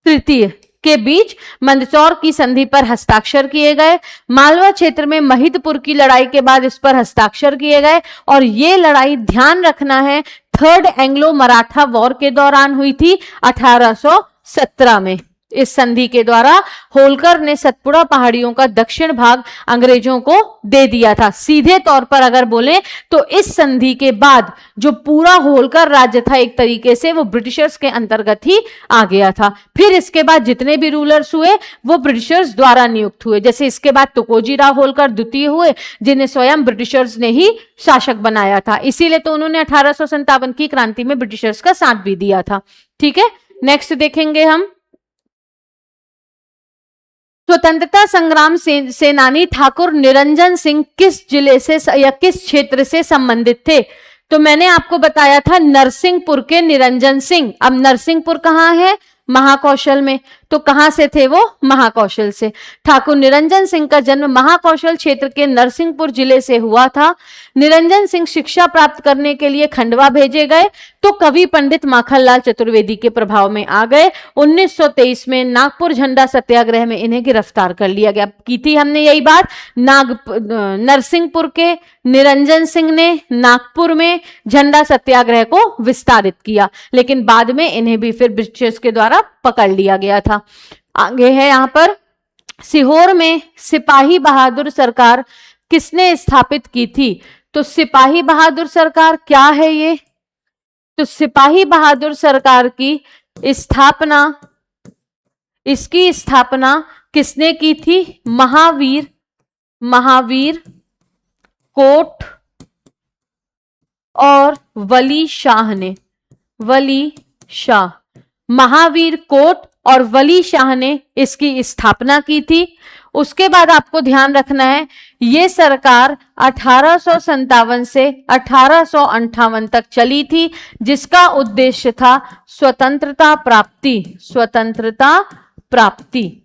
तृतीय के बीच मंदसौर की संधि पर हस्ताक्षर किए गए। मालवा क्षेत्र में महिदपुर की लड़ाई के बाद इस पर हस्ताक्षर किए गए और ये लड़ाई ध्यान रखना है थर्ड एंग्लो मराठा वॉर के दौरान हुई थी 1817 में। इस संधि के द्वारा होलकर ने सतपुड़ा पहाड़ियों का दक्षिण भाग अंग्रेजों को दे दिया था। सीधे तौर पर अगर बोले तो इस संधि के बाद जो पूरा होलकर राज्य था एक तरीके से वो ब्रिटिशर्स के अंतर्गत ही आ गया था। फिर इसके बाद जितने भी रूलर्स हुए वो ब्रिटिशर्स द्वारा नियुक्त हुए। जैसे इसके बाद तुकोजी राव होलकर द्वितीय हुए जिन्हें स्वयं ब्रिटिशर्स ने ही शासक बनाया था। इसीलिए तो उन्होंने 1857 की क्रांति में ब्रिटिशर्स का साथ भी दिया था। ठीक है, नेक्स्ट देखेंगे हम स्वतंत्रता संग्राम सेनानी ठाकुर निरंजन सिंह किस जिले से या किस क्षेत्र से संबंधित थे? तो मैंने आपको बताया था नरसिंहपुर के निरंजन सिंह। अब नरसिंहपुर कहाँ है? महाकौशल में। तो कहां से थे वो? महाकौशल से। ठाकुर निरंजन सिंह का जन्म महाकौशल क्षेत्र के नरसिंहपुर जिले से हुआ था। निरंजन सिंह शिक्षा प्राप्त करने के लिए खंडवा भेजे गए तो कवि पंडित माखनलाल चतुर्वेदी के प्रभाव में आ गए। 1923 में नागपुर झंडा सत्याग्रह में इन्हें गिरफ्तार कर लिया गया। की थी हमने यही बात, नरसिंहपुर के निरंजन सिंह ने नागपुर में झंडा सत्याग्रह को विस्तारित किया, लेकिन बाद में इन्हें भी फिर ब्रिटिशर्स के द्वारा पकड़ लिया गया था। आगे है यहां पर सीहोर में सिपाही बहादुर सरकार किसने स्थापित की थी? तो सिपाही बहादुर सरकार क्या है ये? तो सिपाही बहादुर सरकार की स्थापना, इसकी स्थापना किसने की थी? महावीर कोट और वली शाह ने। वली शाह, महावीर कोट और वली शाह ने इसकी स्थापना की थी। उसके बाद आपको ध्यान रखना है ये सरकार 1857 से 1858 तक चली थी, जिसका उद्देश्य था स्वतंत्रता प्राप्ति।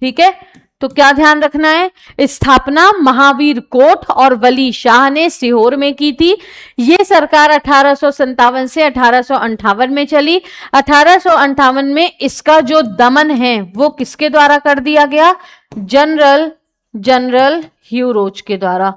ठीक है, तो क्या ध्यान रखना है? स्थापना महावीर कोट और वली शाह ने सीहोर में की थी। यह सरकार 1857 से 1858 में चली। 1858 में इसका जो दमन है वो किसके द्वारा कर दिया गया? जनरल ह्यू रोज के द्वारा।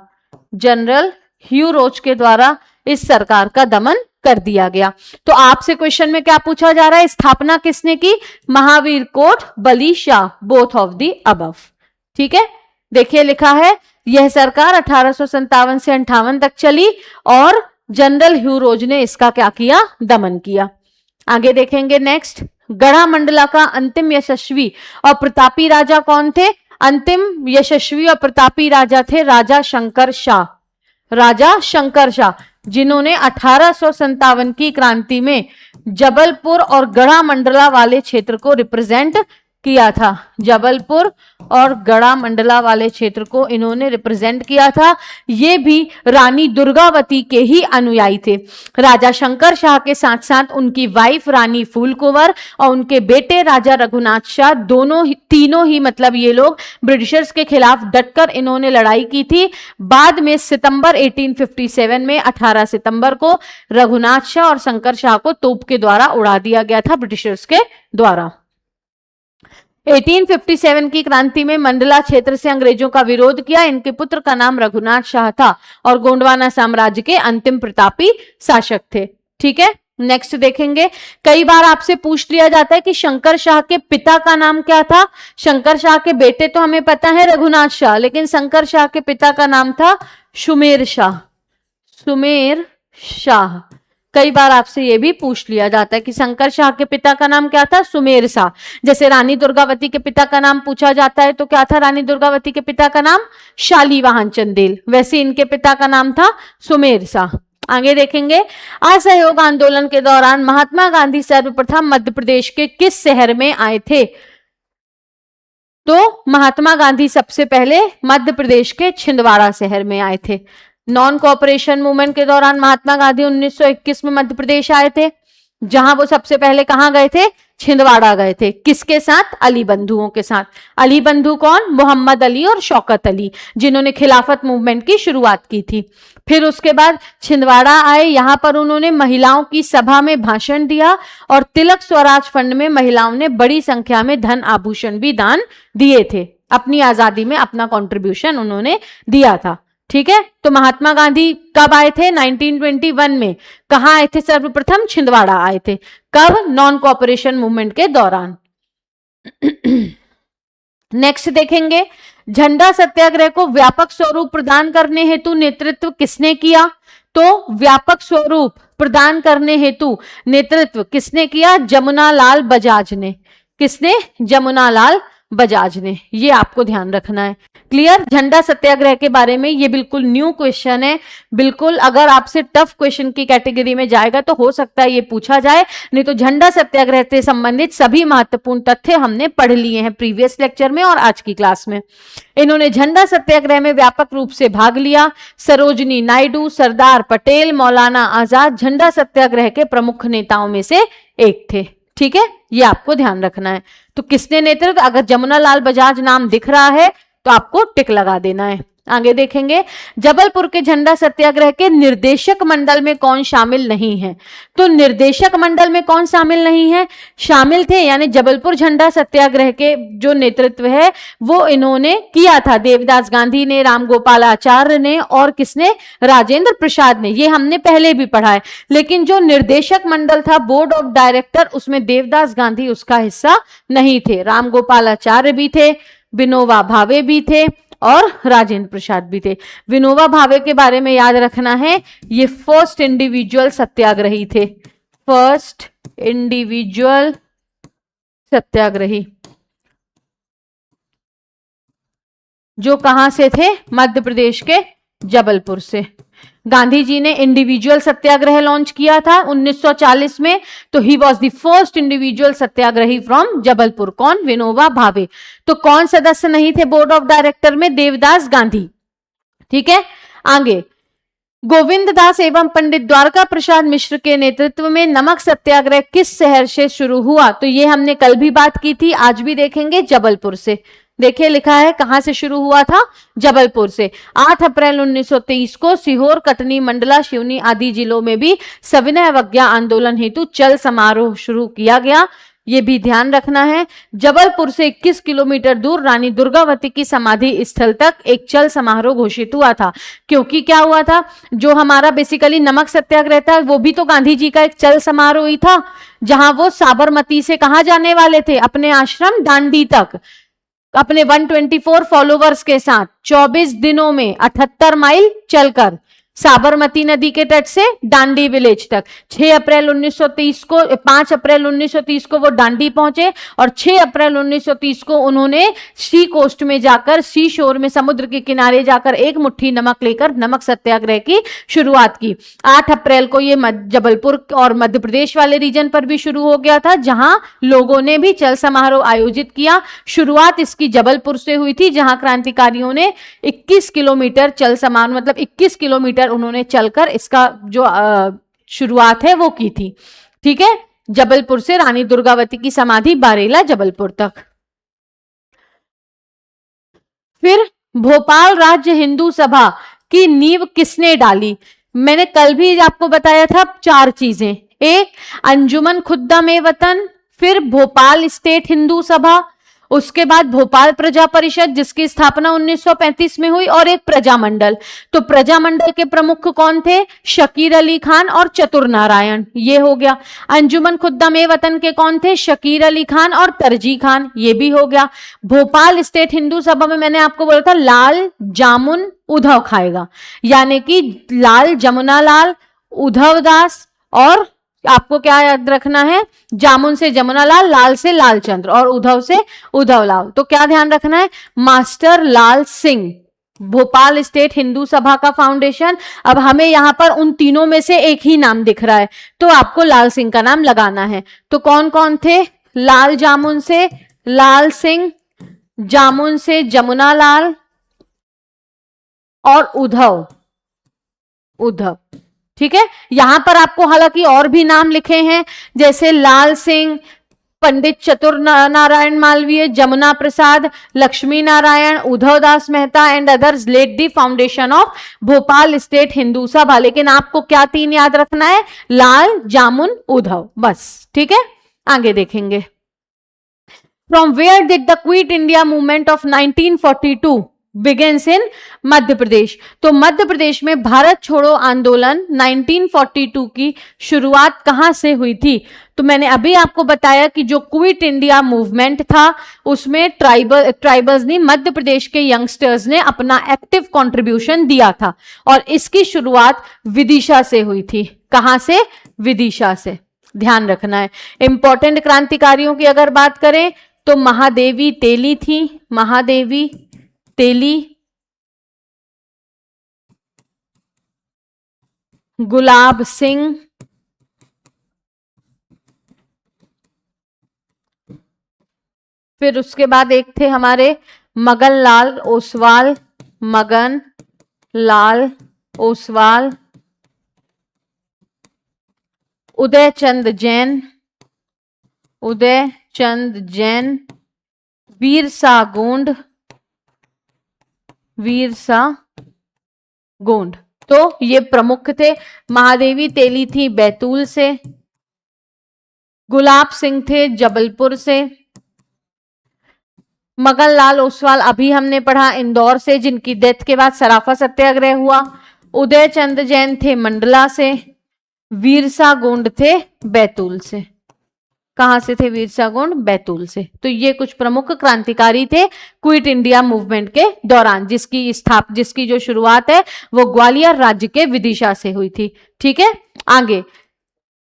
जनरल ह्यू रोज के द्वारा इस सरकार का दमन कर दिया गया। तो आपसे क्वेश्चन में क्या पूछा जा रहा है? स्थापना किसने की? Mahavir Kot, Wali Shah, both of the above. ठीक है, देखिए लिखा है यह सरकार 1857 से 58 तक चली और जनरल ह्यू रोज ने इसका क्या किया? दमन किया। आगे देखेंगे नेक्स्ट, गढ़ा मंडला का अंतिम यशस्वी और प्रतापी राजा कौन थे? अंतिम यशस्वी और प्रतापी राजा थे राजा शंकर शाह, जिन्होंने 1857 की क्रांति में जबलपुर और गढ़ा मंडला वाले क्षेत्र को रिप्रेजेंट किया था। जबलपुर और गढ़ा मंडला वाले क्षेत्र को इन्होंने रिप्रेजेंट किया था। ये भी रानी दुर्गावती के ही अनुयायी थे। राजा शंकर शाह के साथ साथ उनकी वाइफ रानी फूल कुंवर और उनके बेटे राजा रघुनाथ शाह तीनों ही मतलब ये लोग ब्रिटिशर्स के खिलाफ डटकर इन्होंने लड़ाई की थी। बाद में सितंबर 1857 में 18 सितंबर को रघुनाथ शाह और शंकर शाह को तोप के द्वारा उड़ा दिया गया था ब्रिटिशर्स के द्वारा। 1857 की क्रांति में मंडला क्षेत्र से अंग्रेजों का विरोध किया। इनके पुत्र का नाम रघुनाथ शाह था और गोंडवाना साम्राज्य के अंतिम प्रतापी शासक थे। ठीक है, नेक्स्ट देखेंगे, कई बार आपसे पूछ लिया जाता है कि शंकर शाह के पिता का नाम क्या था? शंकर शाह के बेटे तो हमें पता है रघुनाथ शाह, लेकिन शंकर शाह के पिता का नाम था सुमेर शाह। कई बार आपसे यह भी पूछ लिया जाता है कि शंकर शाह के पिता का नाम क्या था? सुमेर शाह। जैसे रानी दुर्गावती के पिता का नाम पूछा जाता है तो क्या था रानी दुर्गावती के पिता का नाम? शालीवाहन चंदेल। वैसे इनके पिता का नाम था सुमेर शाह। आगे देखेंगे, असहयोग आंदोलन के दौरान महात्मा गांधी सर्वप्रथम मध्य प्रदेश के किस शहर में आए थे? तो महात्मा गांधी सबसे पहले मध्य प्रदेश के छिंदवाड़ा शहर में आए थे। नॉन कोऑपरेशन मूवमेंट के दौरान महात्मा गांधी 1921 में मध्य प्रदेश आए थे। जहां वो सबसे पहले कहां गए थे, छिंदवाड़ा गए थे। किसके साथ, अली बंधुओं के साथ। अली बंधु कौन, मोहम्मद अली और शौकत अली, जिन्होंने खिलाफत मूवमेंट की शुरुआत की थी। फिर उसके बाद छिंदवाड़ा आए, यहां पर उन्होंने महिलाओं की सभा में भाषण दिया और तिलक स्वराज फंड में महिलाओं ने बड़ी संख्या में धन आभूषण भी दान दिए थे। अपनी आजादी में अपना कंट्रीब्यूशन उन्होंने दिया था। ठीक है, तो महात्मा गांधी कब आए थे, 1921 में। कहां आए थे, सर्वप्रथम छिंदवाड़ा आए थे। कब, नॉन कोऑपरेशन मूवमेंट के दौरान। नेक्स्ट देखेंगे, झंडा सत्याग्रह को व्यापक स्वरूप प्रदान करने हेतु नेतृत्व किसने किया। तो व्यापक स्वरूप प्रदान करने हेतु नेतृत्व किसने किया, जमुना लाल बजाज ने। किसने, जमुना लाल बजाज ने। ये आपको ध्यान रखना है। क्लियर, झंडा सत्याग्रह के बारे में ये बिल्कुल न्यू क्वेश्चन है। बिल्कुल अगर आपसे टफ क्वेश्चन की कैटेगरी में जाएगा तो हो सकता है ये पूछा जाए, नहीं तो झंडा सत्याग्रह से संबंधित सभी महत्वपूर्ण तथ्य हमने पढ़ लिए हैं प्रीवियस लेक्चर में और आज की क्लास में। इन्होंने झंडा सत्याग्रह में व्यापक रूप से भाग लिया। सरोजनी नायडू, सरदार पटेल, मौलाना आजाद झंडा सत्याग्रह के प्रमुख नेताओं में से एक थे। ठीक है, ये आपको ध्यान रखना है। तो किसने नेतृत्व, अगर जमुना लाल बजाज नाम दिख रहा है तो आपको टिक लगा देना है। आगे देखेंगे, जबलपुर के झंडा सत्याग्रह के निर्देशक मंडल में कौन शामिल नहीं है। तो निर्देशक मंडल में कौन शामिल नहीं है, शामिल थे, यानी जबलपुर झंडा सत्याग्रह के जो नेतृत्व है वो इन्होंने किया था देवदास गांधी ने, रामगोपाल आचार्य ने और किसने, राजेंद्र प्रसाद ने। ये हमने पहले भी पढ़ा है। लेकिन जो निर्देशक मंडल था, बोर्ड ऑफ डायरेक्टर, उसमें देवदास गांधी उसका हिस्सा नहीं थे। रामगोपाल आचार्य भी थे, विनोबा भावे भी थे और राजेंद्र प्रसाद भी थे। विनोबा भावे के बारे में याद रखना है, ये फर्स्ट इंडिविजुअल सत्याग्रही थे। फर्स्ट इंडिविजुअल सत्याग्रही, जो कहां से थे, मध्य प्रदेश के जबलपुर से। गांधी जी ने इंडिविजुअल सत्याग्रह लॉन्च किया था 1940 में, तो he was the first individual satyagrahi from Jabalpur. कौन, विनोबा भावे। तो कौन सदस्य नहीं थे बोर्ड ऑफ डायरेक्टर में, देवदास गांधी। ठीक है, आगे, गोविंद दास एवं पंडित द्वारका प्रसाद मिश्र के नेतृत्व में नमक सत्याग्रह किस शहर से शुरू हुआ। तो ये हमने कल भी बात की थी, आज भी देखेंगे, जबलपुर से। देखिए लिखा है कहां से शुरू हुआ था, जबलपुर से। 8 अप्रैल 1923 को सीहोर, कटनी, मंडला, सिवनी आदि जिलों में भी सविनय अवज्ञा आंदोलन हेतु चल समारोह शुरू किया गया। ये भी ध्यान रखना है। जबलपुर से 21 किलोमीटर दूर रानी दुर्गावती की समाधि स्थल तक एक चल समारोह घोषित हुआ था। क्योंकि क्या हुआ था, जो हमारा बेसिकली नमक सत्याग्रह था वो भी तो गांधी जी का एक चल समारोह ही था, जहां वो साबरमती से कहां जाने वाले थे, अपने आश्रम दांडी तक, अपने 124 फॉलोवर्स के साथ 24 दिनों में 78 माइल चलकर साबरमती नदी के तट से डांडी विलेज तक। 6 अप्रैल 1930 को 5 अप्रैल 1930 को वो डांडी पहुंचे और 6 अप्रैल 1930 को उन्होंने सी कोस्ट में जाकर, सी शोर में, समुद्र के किनारे जाकर एक मुट्ठी नमक लेकर नमक सत्याग्रह की शुरुआत की। 8 अप्रैल को ये जबलपुर और मध्य प्रदेश वाले रीजन पर भी शुरू हो गया था, जहां लोगों ने भी चल समारोह आयोजित किया। शुरुआत इसकी जबलपुर से हुई थी, जहां क्रांतिकारियों ने 21 किलोमीटर चल समारोह, मतलब 21 किलोमीटर उन्होंने चलकर इसका जो शुरुआत है वो की थी। ठीक है, जबलपुर से रानी दुर्गावती की समाधि बारेला जबलपुर तक। फिर भोपाल राज्य हिंदू सभा की नींव किसने डाली। मैंने कल भी आपको बताया था 4 चीजें, एक अंजुमन खुद्दम वतन, फिर भोपाल स्टेट हिंदू सभा, उसके बाद भोपाल प्रजा परिषद जिसकी स्थापना 1935 में हुई, और एक प्रजामंडल। तो प्रजामंडल के प्रमुख कौन थे, शकीर अली खान और चतुर नारायण, ये हो गया। अंजुमन खुद्दम वतन के कौन थे, शकीर अली खान और तरजी खान, ये भी हो गया। भोपाल स्टेट हिंदू सभा में मैंने आपको बोला था लाल जामुन उद्धव खाएगा, यानी कि लाल जमुना लाल, उद्धव दास, और आपको क्या याद रखना है, जामुन से जमुना लाल, लाल से लालचंद्र और उद्धव से उद्धव लाल। तो क्या ध्यान रखना है, मास्टर लाल सिंह, भोपाल स्टेट हिंदू सभा का फाउंडेशन। अब हमें यहां पर उन तीनों में से एक ही नाम दिख रहा है, तो आपको लाल सिंह का नाम लगाना है। तो कौन कौन थे, लाल जामुन से लाल सिंह, जामुन से जमुना लाल और उद्धव। ठीक है, यहां पर आपको हालांकि और भी नाम लिखे हैं, जैसे लाल Singh, Pandit Chatur Narayan Malviya, Jamuna Prasad, Lakshmi Narayan, Uddhav Das Mehta and others led the foundation of Bhopal state Hindu Sabha. लेकिन आपको क्या 3 याद रखना है? लाल, जामुन, उद्धव, बस। ठीक है, आगे देखेंगे। From where did the quit India movement of 1942 begins in Madhya Pradesh. तो मध्य प्रदेश में भारत छोड़ो आंदोलन 1942 की शुरुआत कहां से हुई थी? तो मैंने अभी आपको बताया कि जो क्विट इंडिया मूवमेंट था उसमें ट्राइबल्स ने, मध्य प्रदेश के यंगस्टर्स ने अपना एक्टिव कंट्रीब्यूशन दिया था और इसकी शुरुआत विदिशा से हुई थी। कहां से? विदिशा से, ध्यान रखना है। इंपॉर्टेंट क्रांतिकारियों की अगर बात करें तो महादेवी तेली थी, महादेवी तेली, गुलाब सिंह, फिर उसके बाद एक थे हमारे मगन लाल ओसवाल, मगन लाल ओसवाल, उदय चंद जैन, उदय चंद जैन, वीरसा गोंड, वीरसा गोंड। तो ये प्रमुख थे। महादेवी तेली थी बैतूल से, गुलाब सिंह थे जबलपुर से, मगन लाल ओसवाल अभी हमने पढ़ा इंदौर से, जिनकी डेथ के बाद सराफा सत्याग्रह हुआ, उदय चंद जैन थे मंडला से, वीरसा गोंड थे बैतूल से। कहां से थे वीरसा गोंड? बैतूल से। तो ये कुछ प्रमुख क्रांतिकारी थे क्विट इंडिया मूवमेंट के दौरान, जिसकी जो शुरुआत है वो ग्वालियर राज्य के विदिशा से हुई थी। ठीक है, आगे।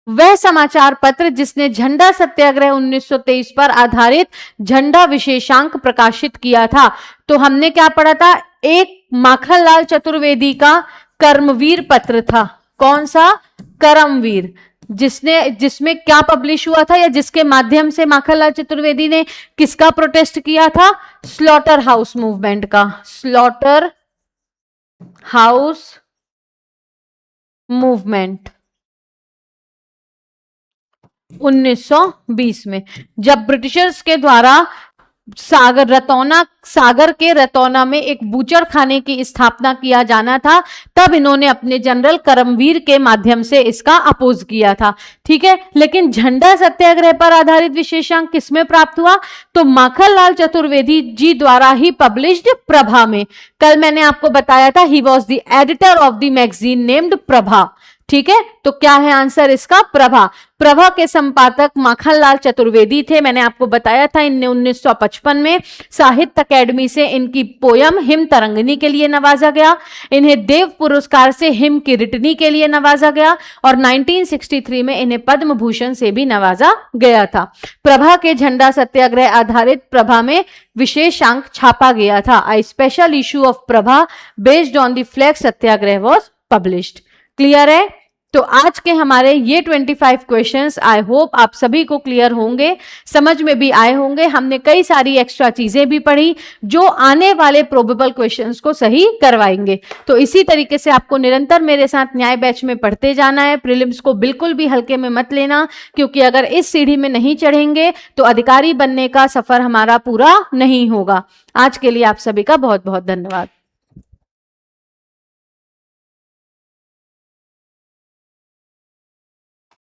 वह समाचार पत्र जिसने झंडा सत्याग्रह 1923 पर आधारित झंडा विशेषांक प्रकाशित किया था। तो हमने क्या पढ़ा था? एक माखनलाल चतुर्वेदी का कर्मवीर पत्र था। कौन सा? कर्मवीर। जिसमें क्या पब्लिश हुआ था या जिसके माध्यम से माखनलाल चतुर्वेदी ने किसका प्रोटेस्ट किया था? स्लॉटर हाउस मूवमेंट का, स्लॉटर हाउस मूवमेंट 1920 में, जब ब्रिटिशर्स के द्वारा सागर के रतौना में एक बूचड़ खाने की स्थापना किया जाना था, तब इन्होंने अपने जनरल करमवीर के माध्यम से इसका अपोज किया था। ठीक है, लेकिन झंडा सत्याग्रह पर आधारित विशेषांक किसमें प्राप्त हुआ? तो माखनलाल चतुर्वेदी जी द्वारा ही पब्लिश्ड प्रभा में। कल मैंने आपको बताया था ही was the editor of the magazine named Prabha. ठीक है, तो क्या है आंसर इसका? प्रभा। प्रभा के संपादक माखनलाल चतुर्वेदी थे। मैंने आपको बताया था इन्हें 1955 में साहित्य अकेडमी से इनकी पोयम हिम तरंगिनी के लिए नवाजा गया। इन्हें देव पुरस्कार से हिम किरीटिनी के लिए नवाजा गया और 1963 में इन्हें पद्म भूषण से भी नवाजा गया था। प्रभा के झंडा सत्याग्रह आधारित प्रभा में विशेषांक छापा गया था। A special issue of Prabha based on the flag Satyagraha was published। Clear है? तो आज के हमारे ये 25 क्वेश्चंस आई होप आप सभी को क्लियर होंगे, समझ में भी आए होंगे। हमने कई सारी एक्स्ट्रा चीजें भी पढ़ी जो आने वाले प्रोबेबल क्वेश्चंस को सही करवाएंगे। तो इसी तरीके से आपको निरंतर मेरे साथ न्याय बैच में पढ़ते जाना है। प्रीलिम्स को बिल्कुल भी हल्के में मत लेना, क्योंकि अगर इस सीढ़ी में नहीं चढ़ेंगे तो अधिकारी बनने का सफर हमारा पूरा नहीं होगा। आज के लिए आप सभी का बहुत बहुत धन्यवाद।